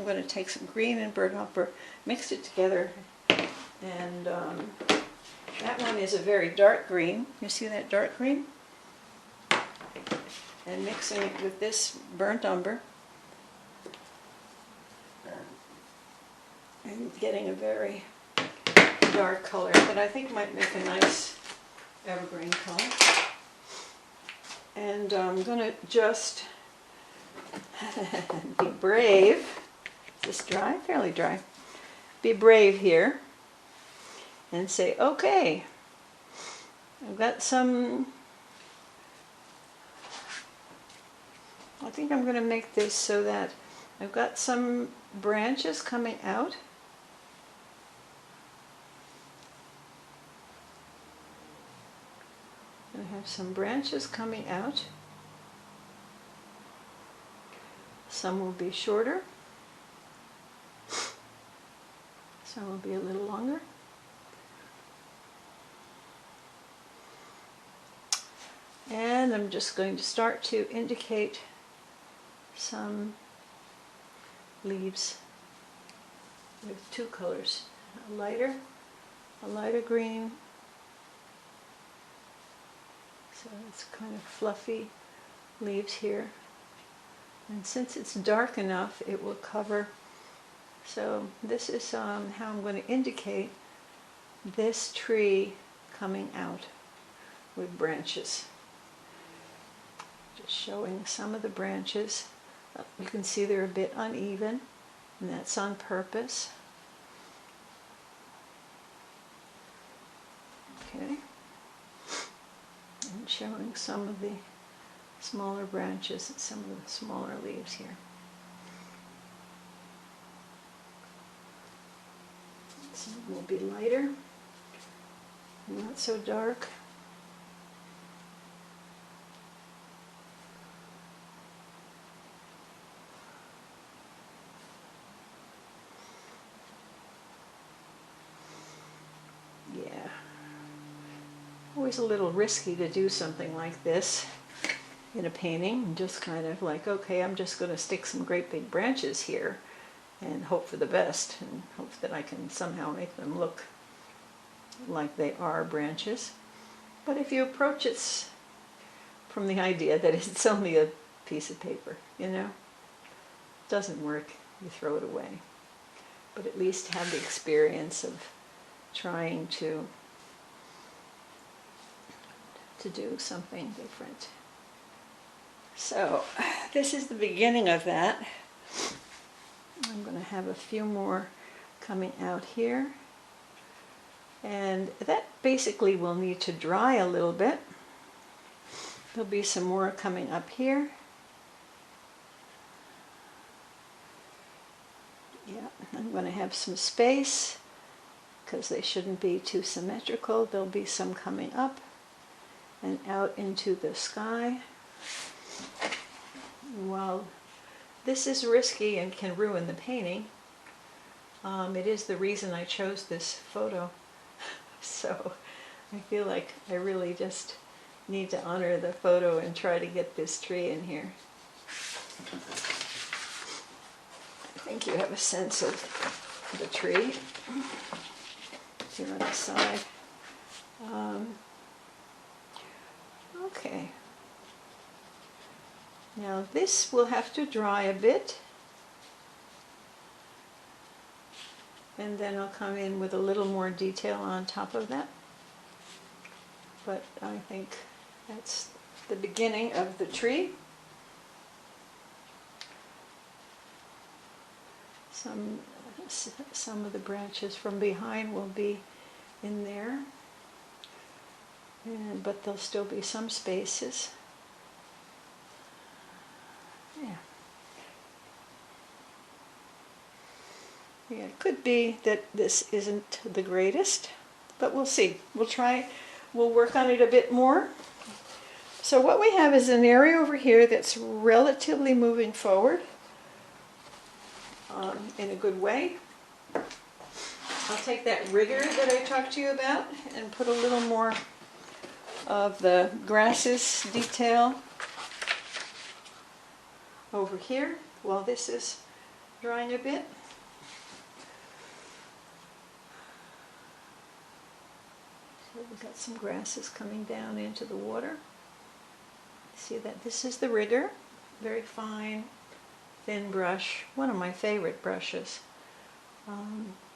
going to take some green and burnt umber, mix it together, and that one is a very dark green. You see that dark green? And mixing it with this burnt umber and getting a very dark color that I think might make a nice evergreen color. And I'm going to just be brave. Is this dry? Fairly dry. Be brave here and say, okay, I've got some, I think I'm going to make this so that I've got some branches coming out. I have some branches coming out. Some will be shorter. Some will be a little longer. And I'm just going to start to indicate some leaves with two colors, a lighter green. So it's kind of fluffy leaves here. And since it's dark enough, it will cover. So this is how I'm going to indicate this tree coming out with branches. Just showing some of the branches. You can see they're a bit uneven, and that's on purpose. Okay. And showing some of the smaller branches and some of the smaller leaves here. Some will be lighter, not so dark. always a little risky to do something like this in a painting, and just kind of like, okay, I'm just going to stick some great big branches here and hope for the best, and hope that I can somehow make them look like they are branches. But if you approach it from the idea that it's only a piece of paper, you know, it doesn't work, you throw it away. But at least have the experience of trying to do something different. So this is the beginning of that. I'm going to have a few more coming out here. And that basically will need to dry a little bit. There'll be some more coming up here. Yeah, I'm going to have some space because they shouldn't be too symmetrical. There'll be some coming up and out into the sky. While this is risky and can ruin the painting, it is the reason I chose this photo. So I feel like I really just need to honor the photo and try to get this tree in here. I think you have a sense of the tree here on the side. Okay. Now this will have to dry a bit, and then I'll come in with a little more detail on top of that. But I think that's the beginning of the tree. Some of the branches from behind will be in there, but there'll still be some spaces. Yeah. Yeah, it could be that this isn't the greatest, but we'll see. We'll try, we'll work on it a bit more. So what we have is an area over here that's relatively moving forward in a good way. I'll take that rigor that I talked to you about and put a little more of the grasses detail over here while this is drying a bit. So we've got some grasses coming down into the water. See that this is the rigger, very fine, thin brush, one of my favorite brushes.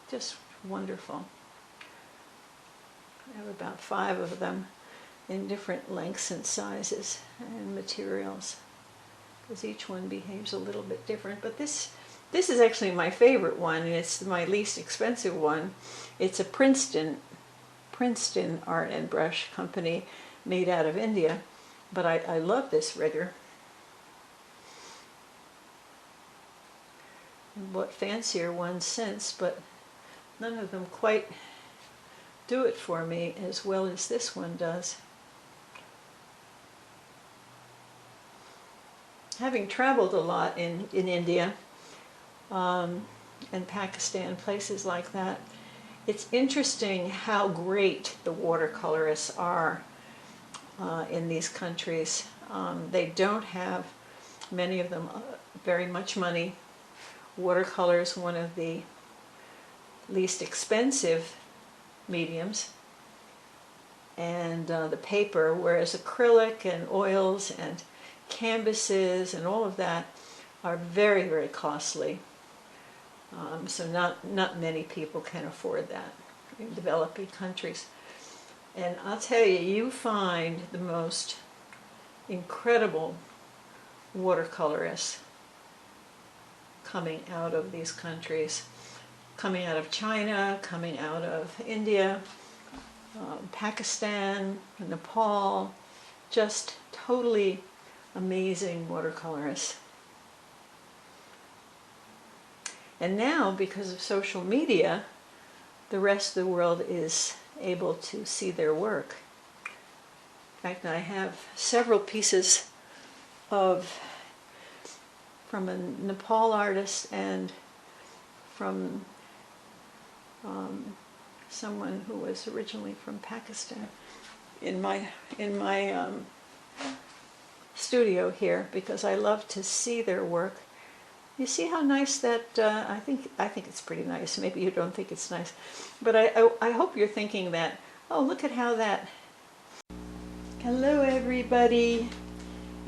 Just wonderful. I have about 5 of them in different lengths and sizes and materials, because each one behaves a little bit different. But this is actually my favorite one, and it's my least expensive one. It's a Princeton art and brush company made out of India, but I love this rigger. I bought fancier ones since, but none of them quite do it for me as well as this one does. Having traveled a lot in India and Pakistan, places like that, it's interesting how great the watercolorists are in these countries. They don't have, many of them, very much money. Watercolor is one of the least expensive mediums, and the paper, whereas acrylic and oils and canvases and all of that are very, very costly. So not many people can afford that in developing countries. And I'll tell you, you find the most incredible watercolorists coming out of these countries, coming out of China, coming out of India, Pakistan, Nepal, just totally amazing watercolorists. And now, because of social media, the rest of the world is able to see their work. In fact, I have several pieces from a Nepal artist and from someone who was originally from Pakistan in my studio here because I love to see their work. You see how nice that, I think it's pretty nice. Maybe you don't think it's nice. But I hope you're thinking that, oh, look at how that... Hello, everybody.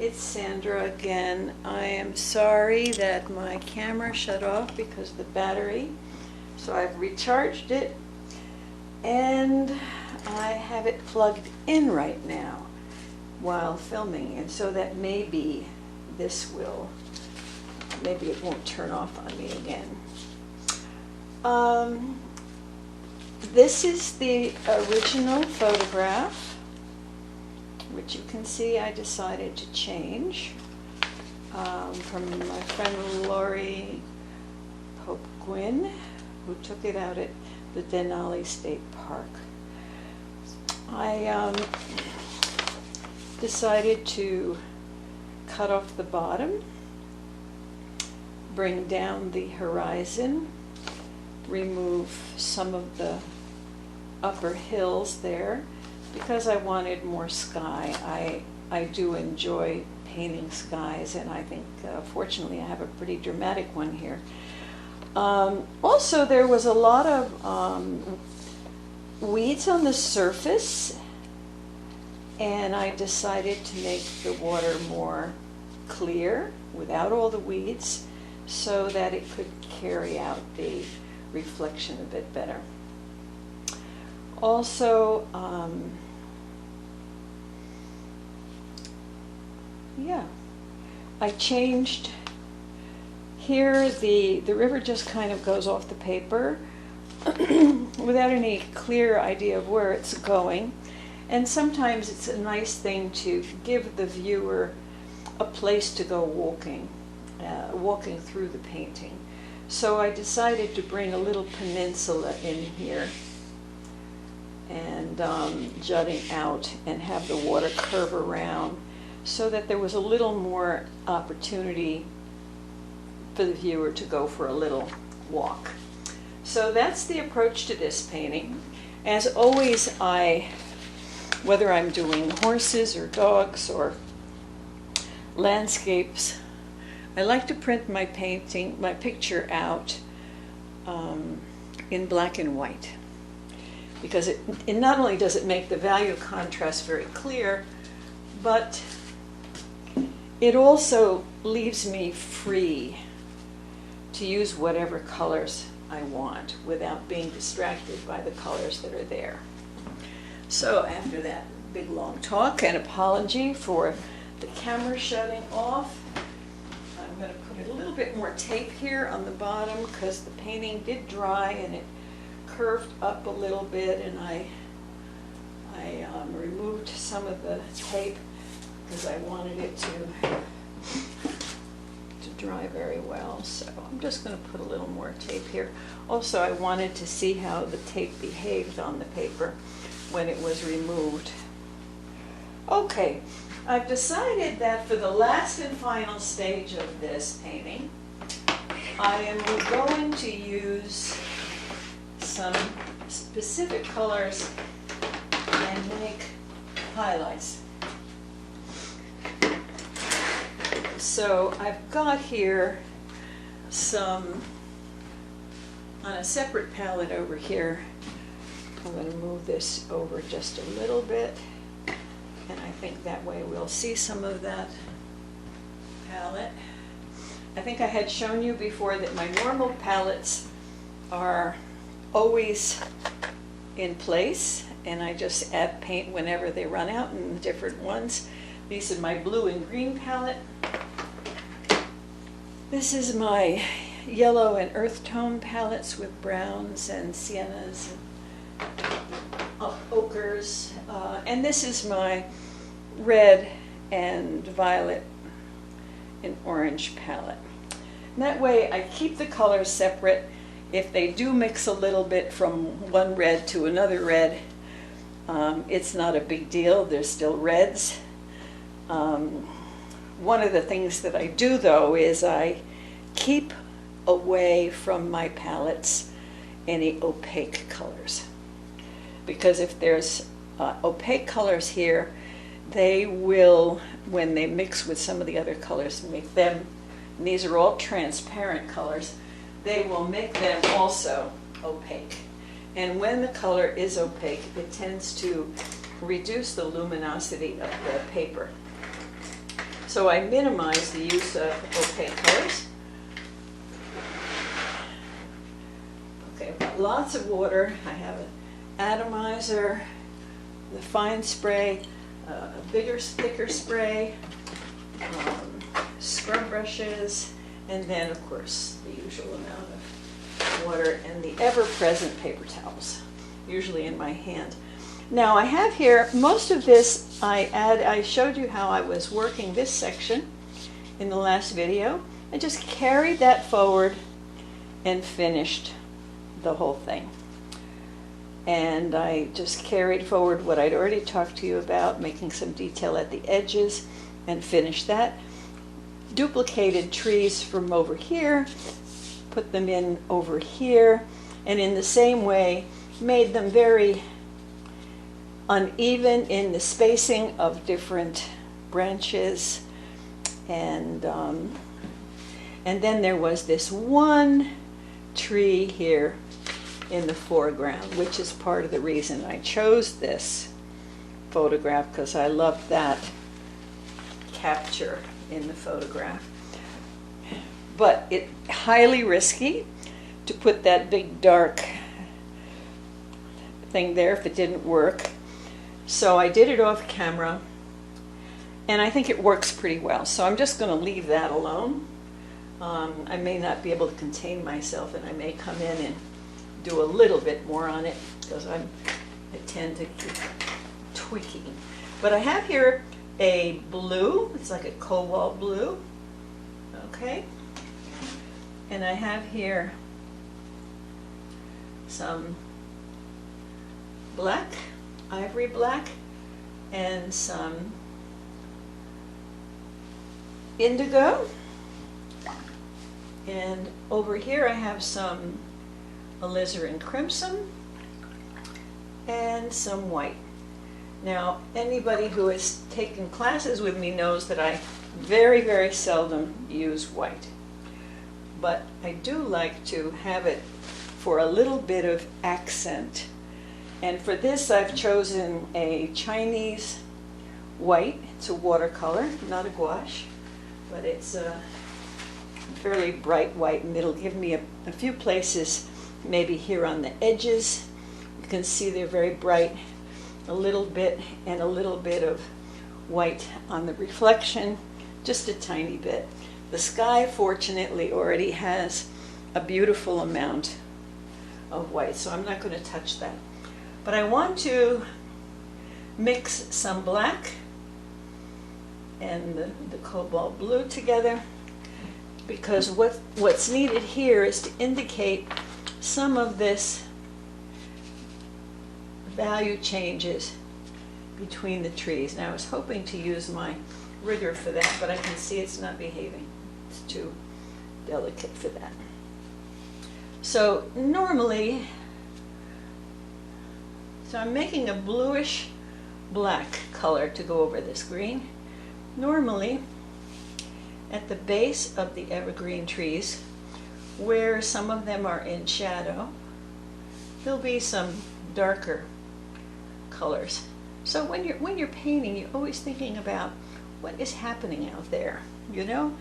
It's Sandra again. I am sorry that my camera shut off because of the battery. So I've recharged it, and I have it plugged in right now while filming. And so that maybe maybe it won't turn off on me again. This is the original photograph, which you can see I decided to change from my friend Lori Pope Gwynn, who took it out at the Denali State Park. I decided to cut off the bottom, bring down the horizon, remove some of the upper hills there because I wanted more sky. I do enjoy painting skies, and I think fortunately I have a pretty dramatic one here. Also, there was a lot of weeds on the surface, and I decided to make the water more clear without all the weeds so that it could carry out the reflection a bit better. Also, I changed here, the river just kind of goes off the paper without any clear idea of where it's going. And sometimes it's a nice thing to give the viewer a place to go walking through the painting. So I decided to bring a little peninsula in here and jutting out and have the water curve around so that there was a little more opportunity for the viewer to go for a little walk. So that's the approach to this painting. As always, whether I'm doing horses or dogs or landscapes, I like to print my picture out in black and white, because it not only does it make the value contrast very clear, but it also leaves me free to use whatever colors I want without being distracted by the colors that are there. So after that big long talk and apology for the camera shutting off, I'm going to put a little bit more tape here on the bottom because the painting did dry and it curved up a little bit, and I removed some of the tape because I wanted it to dry very well. So I'm just going to put a little more tape here. Also, I wanted to see how the tape behaved on the paper when it was removed. Okay, I've decided that for the last and final stage of this painting, I am going to use some specific colors and make highlights. So I've got here some, on a separate palette over here, I'm going to move this over just a little bit, and I think that way we'll see some of that palette. I think I had shown you before that my normal palettes are always in place, and I just add paint whenever they run out in the different ones. These are my blue and green palette. This is my yellow and earth tone palettes with browns and siennas and ochres. And this is my red and violet and orange palette. And that way I keep the colors separate. If they do mix a little bit from one red to another red, it's not a big deal. They're still reds. One of the things that I do, though, is I keep away from my palettes any opaque colors. Because if there's opaque colors here, they will, when they mix with some of the other colors, make them, and these are all transparent colors, they will make them also opaque. And when the color is opaque, it tends to reduce the luminosity of the paper. So I minimize the use of opaque colors. Okay, I've got lots of water. I have an atomizer, the fine spray, a bigger, thicker spray, scrub brushes, and then, of course, the usual amount of water and the ever-present paper towels, usually in my hand. Now I have here, most of this I showed you how I was working this section in the last video. I just carried that forward and finished the whole thing. And I just carried forward what I'd already talked to you about, making some detail at the edges, and finished that. Duplicated trees from over here, put them in over here, and in the same way made them very uneven in the spacing of different branches. And then there was this one tree here in the foreground, which is part of the reason I chose this photograph, because I loved that capture in the photograph. But it's highly risky to put that big dark thing there if it didn't work. So I did it off camera, and I think it works pretty well. So I'm just going to leave that alone. I may not be able to contain myself, and I may come in and do a little bit more on it, because I tend to keep tweaking. But I have here a blue, it's like a cobalt blue, okay? And I have here some black, ivory black, and some indigo. And over here I have some alizarin crimson and some white. Now, anybody who has taken classes with me knows that I very, very seldom use white. But I do like to have it for a little bit of accent. And for this I've chosen a Chinese white. It's a watercolor, not a gouache, but it's a fairly bright white, and it'll give me a few places, maybe here on the edges. You can see they're very bright, a little bit, and a little bit of white on the reflection, just a tiny bit. The sky, fortunately, already has a beautiful amount of white, so I'm not going to touch that. But I want to mix some black and the cobalt blue together, because what's needed here is to indicate some of this value changes between the trees. Now I was hoping to use my rigger for that, but I can see it's not behaving. It's too delicate for that. So normally, so I'm making a bluish black color to go over this green. Normally, at the base of the evergreen trees, where some of them are in shadow, there'll be some darker colors. So when you're painting, you're always thinking about what is happening out there. You know,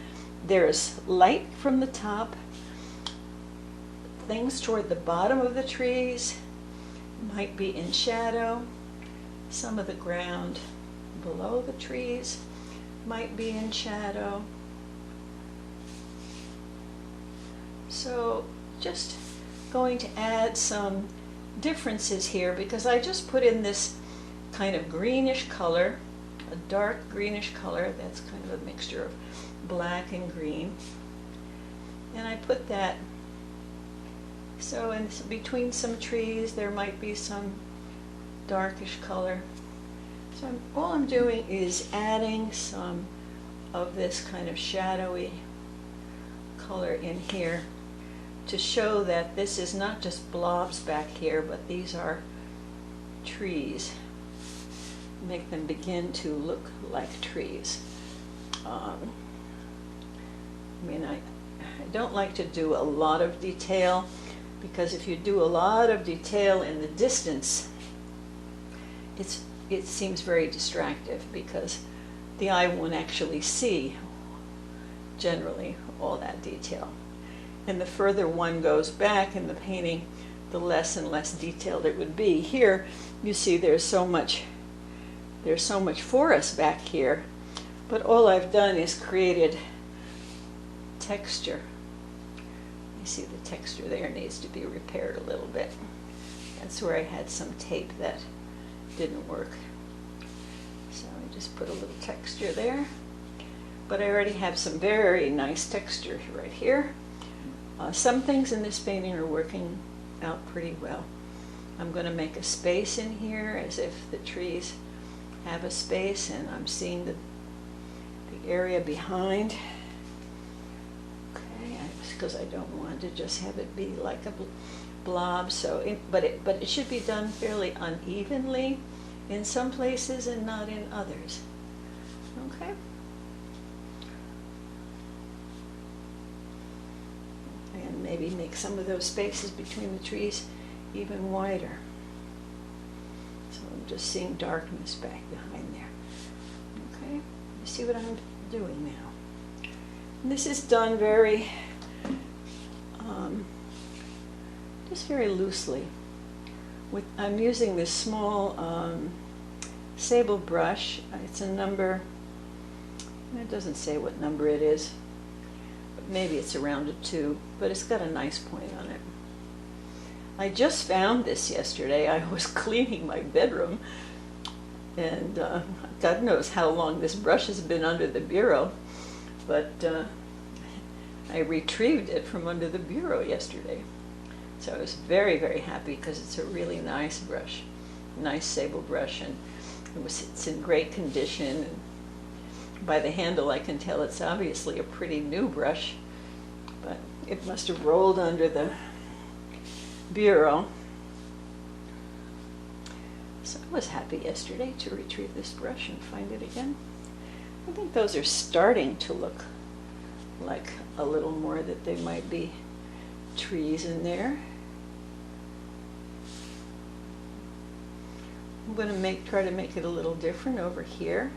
there's light from the top, things toward the bottom of the trees might be in shadow, some of the ground below the trees might be in shadow. So just going to add some differences here, because I just put in this kind of greenish color, a dark greenish color that's kind of a mixture of black and green. And I put that, so in between some trees there might be some darkish color. So all I'm doing is adding some of this kind of shadowy color in here to show that this is not just blobs back here, but these are trees. make them begin to look like trees. I mean, I don't like to do a lot of detail, because if you do a lot of detail in the distance, it seems very distractive, because the eye won't actually see generally all that detail. And the further one goes back in the painting, the less and less detailed it would be. Here, you see there's so much forest back here, but all I've done is created texture. You see the texture there needs to be repaired a little bit. That's where I had some tape that didn't work. So I just put a little texture there. But I already have some very nice texture right here. Some things in this painting are working out pretty well. I'm going to make a space in here as if the trees have a space, and I'm seeing the area behind. Okay, because I don't want to just have it be like a blob. So, but it should be done fairly unevenly in some places and not in others. Okay. And maybe make some of those spaces between the trees even wider. So I'm just seeing darkness back behind there. Okay, you see what I'm doing now. And this is done very, just very loosely. I'm using this small sable brush. It's a number, it doesn't say what number it is. Maybe it's around a 2, but it's got a nice point on it. I just found this yesterday. I was cleaning my bedroom, and God knows how long this brush has been under the bureau, but I retrieved it from under the bureau yesterday. So I was very, very happy, because it's a really nice brush, nice sable brush, and it's in great condition. And by the handle I can tell it's obviously a pretty new brush, but it must have rolled under the bureau. So I was happy yesterday to retrieve this brush and find it again. I think those are starting to look like a little more that they might be trees in there. I'm going to try to make it a little different over here.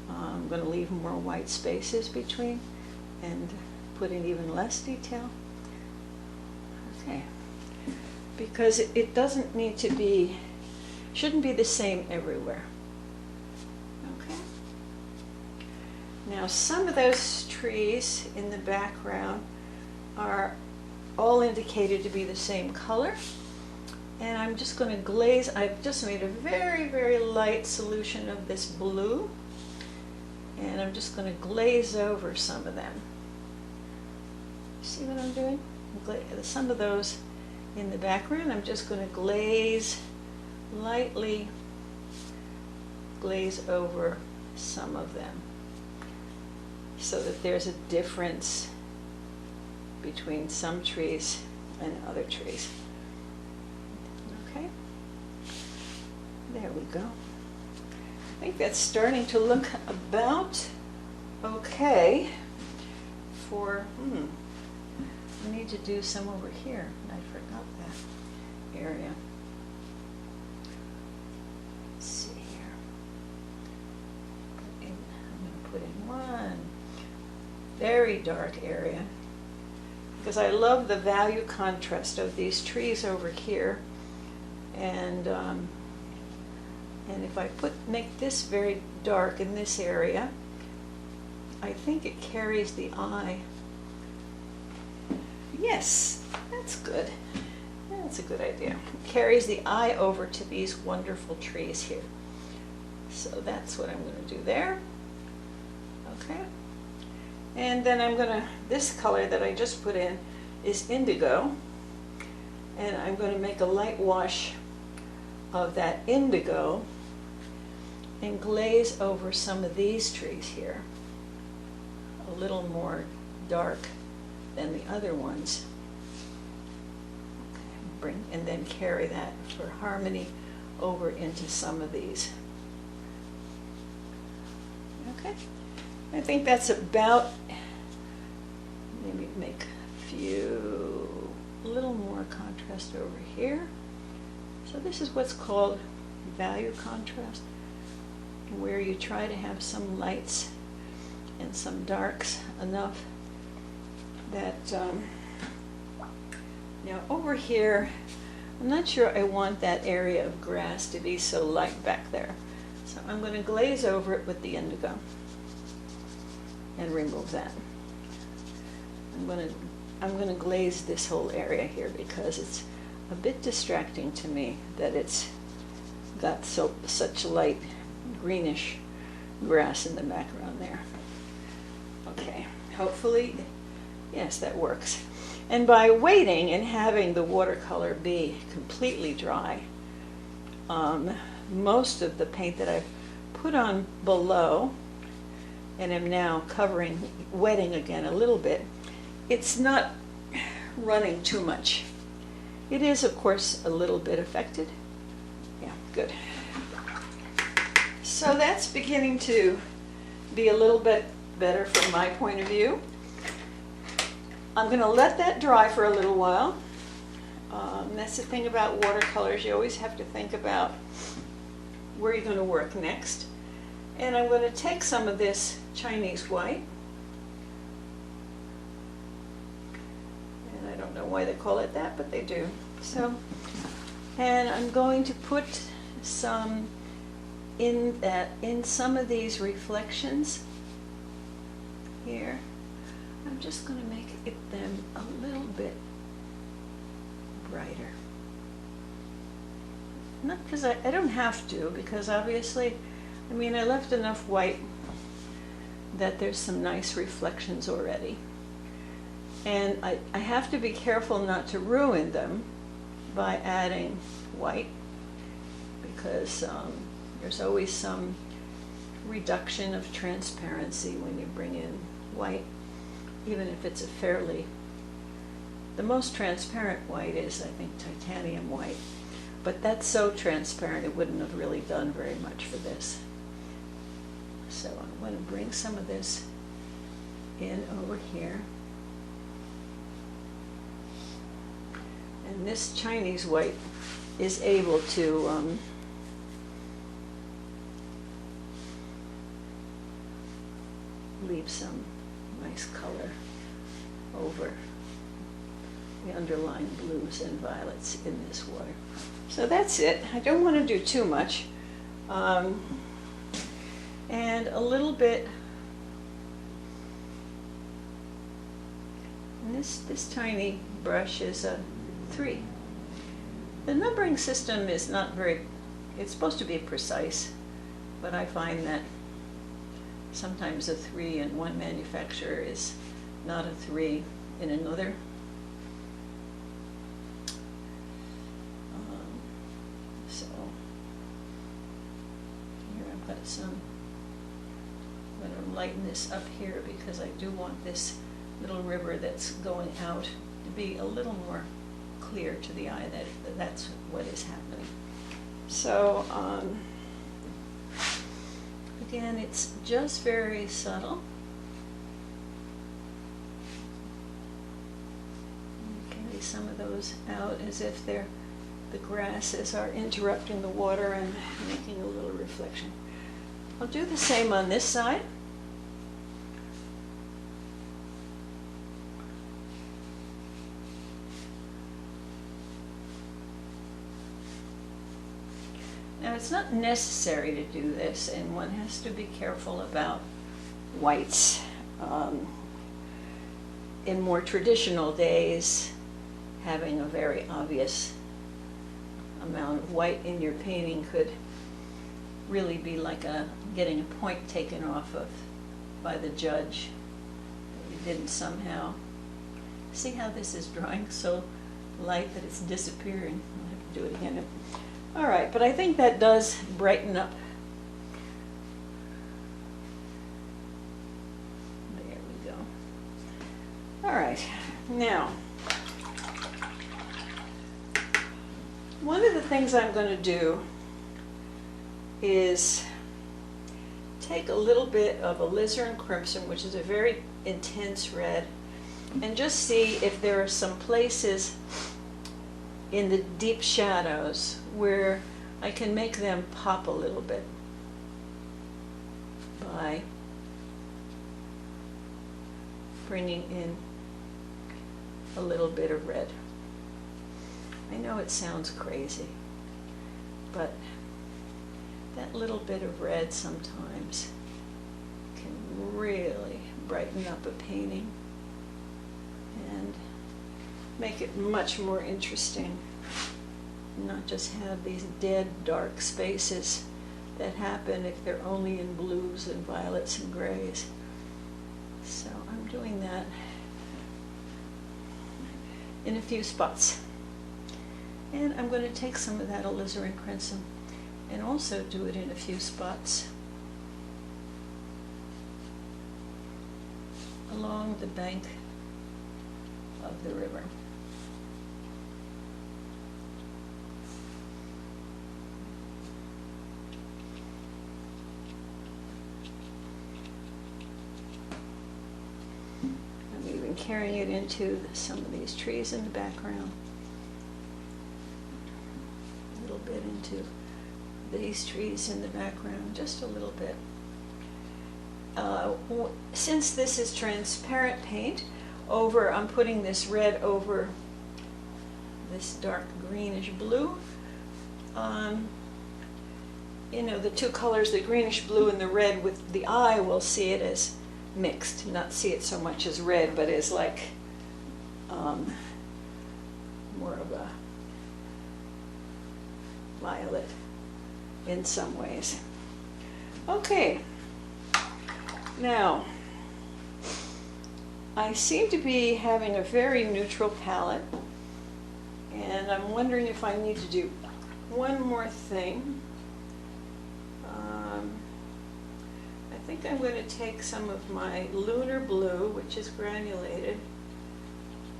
I'm going to leave more white spaces between and put in even less detail. Okay, because it doesn't need to be, shouldn't be the same everywhere. Okay. Now some of those trees in the background are all indicated to be the same color. And I'm just going to glaze. I've just made a very, very light solution of this blue. And I'm just going to glaze over some of them. See what I'm doing? Some of those in the background, I'm just going to lightly glaze over some of them, so that there's a difference between some trees and other trees. Okay, there we go. I think that's starting to look about okay for, I need to do some over here. I forgot that area. Let's see here. I'm going to put in one very dark area, because I love the value contrast of these trees over here. And if I make this very dark in this area, I think it carries the eye. Yes, that's good. That's a good idea. It carries the eye over to these wonderful trees here. So that's what I'm going to do there. Okay. And then I'm going to, this color that I just put in is indigo. And I'm going to make a light wash of that indigo and glaze over some of these trees here. A little more dark than the other ones. Okay, and then carry that for harmony over into some of these. Okay, I think that's about, maybe make a little more contrast over here. So this is what's called value contrast, where you try to have some lights and some darks enough that, now over here, I'm not sure I want that area of grass to be so light back there. So I'm going to glaze over it with the indigo and remove that. I'm going to glaze this whole area here because it's a bit distracting to me that it's got such light greenish grass in the background there. Okay, hopefully, yes, that works. And by waiting and having the watercolor be completely dry, most of the paint that I've put on below and am now wetting again a little bit, it's not running too much. It is, of course, a little bit affected. Yeah, good. So that's beginning to be a little bit better from my point of view. I'm going to let that dry for a little while. That's the thing about watercolors. You always have to think about where you're going to work next. And I'm going to take some of this Chinese white. And I don't know why they call it that, but they do. So, and I'm going to put some in some of these reflections here. I'm just going to make them a little bit brighter. Not because I don't have to, because obviously, I mean, I left enough white that there's some nice reflections already. And I have to be careful not to ruin them by adding white, because there's always some reduction of transparency when you bring in white, even if it's the most transparent white is, I think, titanium white. But that's so transparent it wouldn't have really done very much for this. So I'm going to bring some of this in over here. And this Chinese white is able to leave some nice color over the underlying blues and violets in this water. So that's it. I don't want to do too much. And a little bit, and this tiny brush is a 3. The numbering system is not very, it's supposed to be precise, but I find that sometimes a 3 in one manufacturer is not a 3 in another. So here I've got some, I'm going to lighten this up here because I do want this little river that's going out to be a little more clear to the eye that that's what is happening. So again, it's just very subtle. Carry some of those out as if the grasses are interrupting the water and making a little reflection. I'll do the same on this side. Now, it's not necessary to do this, and one has to be careful about whites. In more traditional days, having a very obvious amount of white in your painting could really be like getting a point taken off of by the judge that you didn't somehow. See how this is drawing so light that it's disappearing? I'll have to do it again. All right, but I think that does brighten up. There we go. All right, now, one of the things I'm going to do is take a little bit of alizarin crimson, which is a very intense red, and just see if there are some places in the deep shadows where I can make them pop a little bit by bringing in a little bit of red. I know it sounds crazy, but that little bit of red sometimes can really brighten up a painting and make it much more interesting. Not just have these dead, dark spaces that happen if they're only in blues and violets and grays. So I'm doing that in a few spots. And I'm going to take some of that alizarin crimson and also do it in a few spots along the bank of the river. I'm even carrying it into some of these trees in the background. A little bit into these trees in the background, just a little bit. Since this is transparent paint, I'm putting this red over this dark greenish blue. You know, the two colors, the greenish blue and the red, with the eye will see it as mixed, not see it so much as red, but as like more of a violet in some ways. Okay, now I seem to be having a very neutral palette, and I'm wondering if I need to do one more thing. I think I'm going to take some of my lunar blue, which is granulated,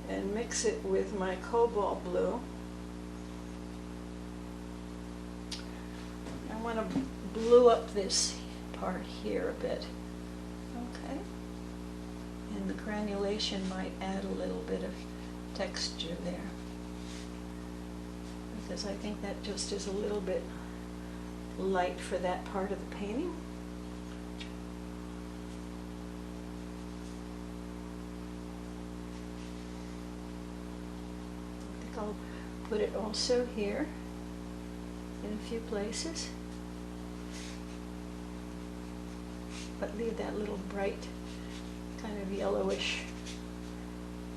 and mix it with my cobalt blue. I want to blue up this part here a bit. Okay. And the granulation might add a little bit of texture there, because I think that just is a little bit light for that part of the painting. I think I'll put it also here in a few places, but leave that little bright kind of yellowish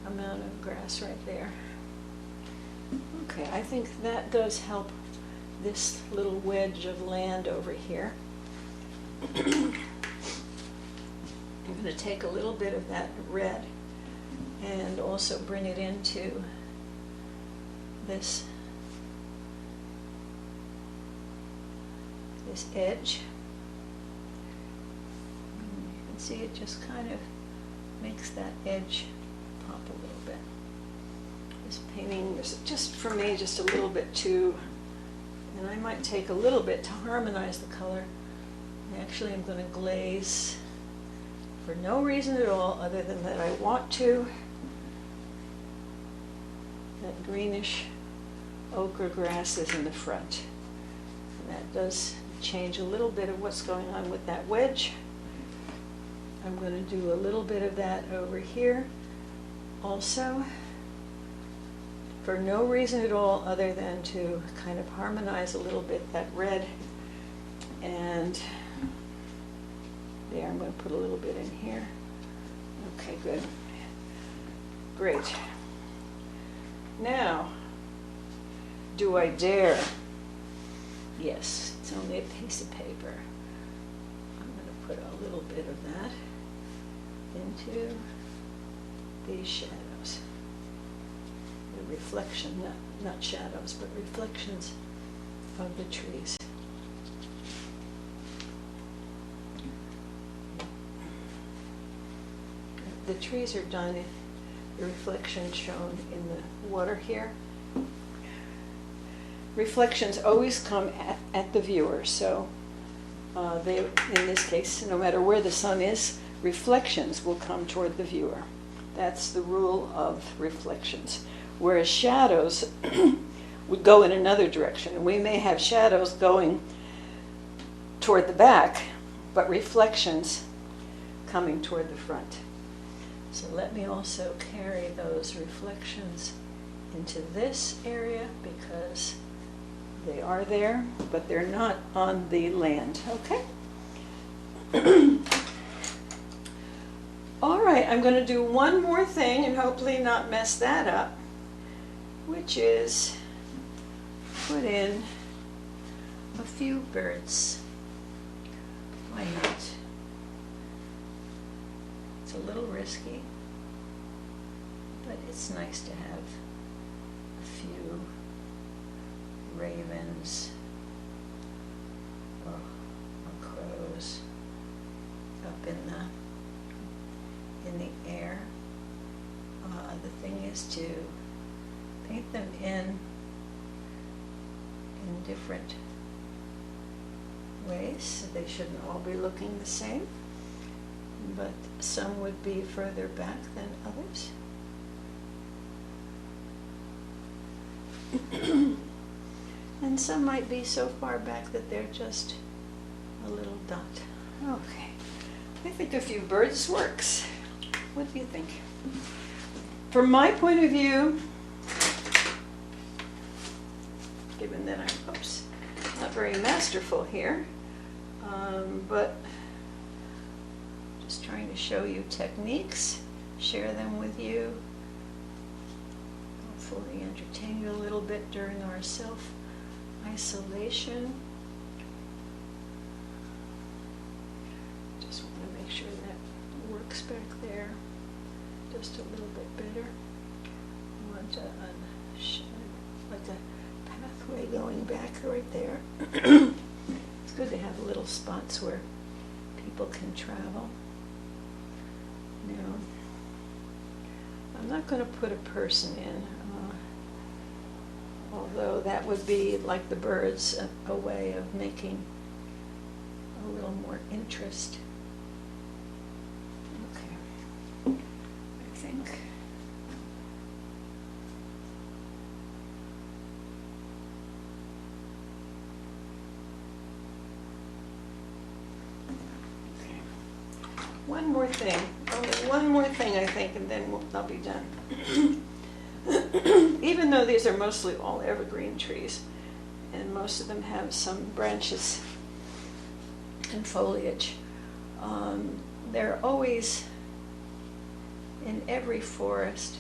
amount of grass right there. Okay, I think that does help this little wedge of land over here. I'm going to take a little bit of that red and also bring it into this edge. You can see it just kind of makes that edge pop a little bit. This painting is just, for me, just a little bit too, and I might take a little bit to harmonize the color. Actually, I'm going to glaze for no reason at all other than that I want to. That greenish ochre grass is in the front. And that does change a little bit of what's going on with that wedge. I'm going to do a little bit of that over here also, for no reason at all other than to kind of harmonize a little bit that red. And there, I'm going to put a little bit in here. Okay, good. Great. Now, do I dare? Yes, it's only a piece of paper. I'm going to put a little bit of that into these shadows. The reflection, not shadows, but reflections of the trees. The trees are done, the reflection shown in the water here. Reflections always come at the viewer, so in this case, no matter where the sun is, reflections will come toward the viewer. That's the rule of reflections. Whereas shadows would go in another direction. And we may have shadows going toward the back, but reflections coming toward the front. So let me also carry those reflections into this area because they are there, but they're not on the land, okay? All right, I'm going to do one more thing and hopefully not mess that up, which is put in a few birds. Why not? It's a little risky, but it's nice to have a few ravens or crows up in the air. The thing is to paint them in different ways. They shouldn't all be looking the same, but some would be further back than others. And some might be so far back that they're just a little dot. Okay, I think a few birds works. What do you think? From my point of view, given that I'm, not very masterful here, but just trying to show you techniques, share them with you, hopefully entertain you a little bit during our self-isolation. Just want to make sure that works back there just a little bit better. I want to like a pathway going back right there. It's good to have little spots where people can travel. Now, I'm not going to put a person in, although that would be like the birds, a way of making a little more interest. Okay, I think. One more thing, only one more thing I think, and then I'll be done. Even though these are mostly all evergreen trees, and most of them have some branches and foliage, they're always, in every forest,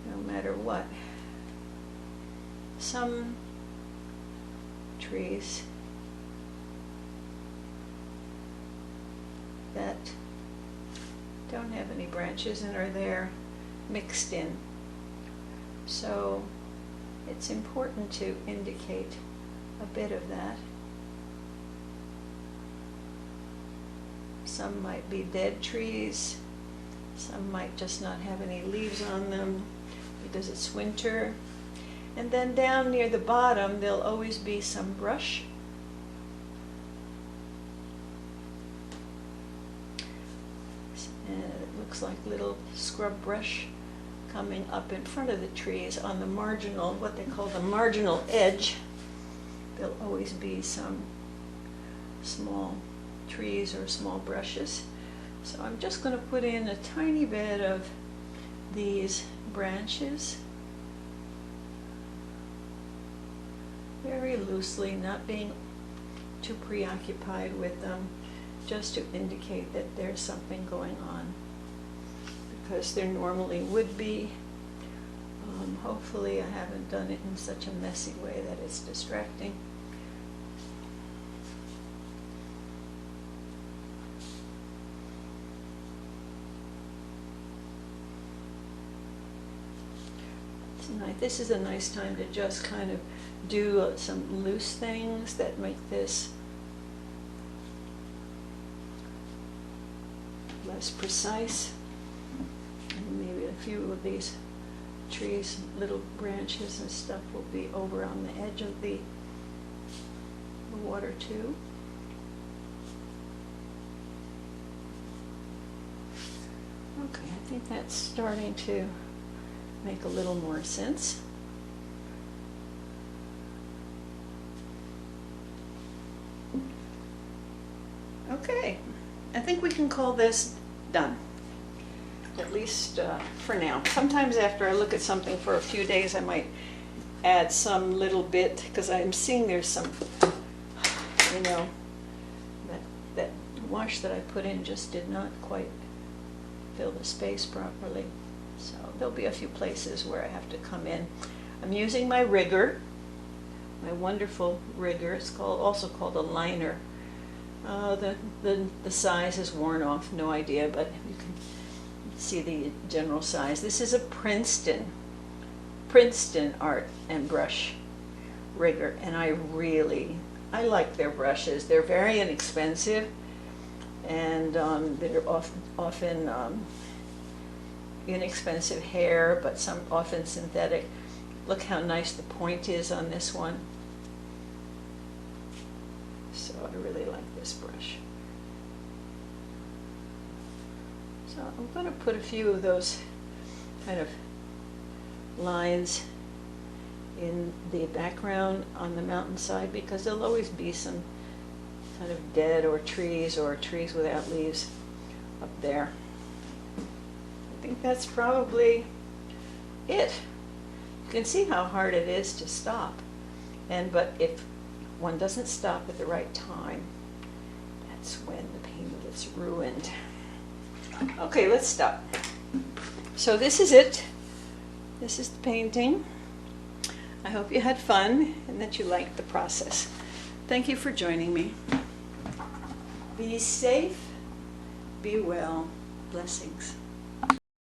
no matter what, some trees that don't have any branches and are there mixed in. So it's important to indicate a bit of that. Some might be dead trees, some might just not have any leaves on them because it's winter. And then down near the bottom there'll always be some brush. And it looks like little scrub brush coming up in front of the trees on the marginal, what they call the marginal edge. There'll always be some small trees or small brushes. So I'm just going to put in a tiny bit of these branches, very loosely, not being too preoccupied with them, just to indicate that there's something going on, because there normally would be. Hopefully I haven't done it in such a messy way that it's distracting. Tonight, this is a nice time to just kind of do some loose things that make this less precise. And maybe a few of these trees, little branches and stuff will be over on the edge of the water too. I think that's starting to make a little more sense. Okay, I think we can call this done, at least for now. Sometimes after I look at something for a few days, I might add some little bit, because I'm seeing there's some, you know, that wash that I put in just did not quite fill the space properly. So there'll be a few places where I have to come in. I'm using my rigger, my wonderful rigger. It's also called a liner. The size is worn off, no idea, but you can see the general size. This is a Princeton art and brush rigger, and I like their brushes. They're very inexpensive, and they're often inexpensive hair, but some often synthetic. Look how nice the point is on this one. So I really like this brush. So I'm going to put a few of those kind of lines in the background on the mountainside, because there'll always be some kind of dead or trees without leaves up there. I think that's probably it. You can see how hard it is to stop, but if one doesn't stop at the right time, that's when the painting gets ruined. Okay, let's stop. So this is it. This is the painting. I hope you had fun and that you liked the process. Thank you for joining me. Be safe, be well. Blessings.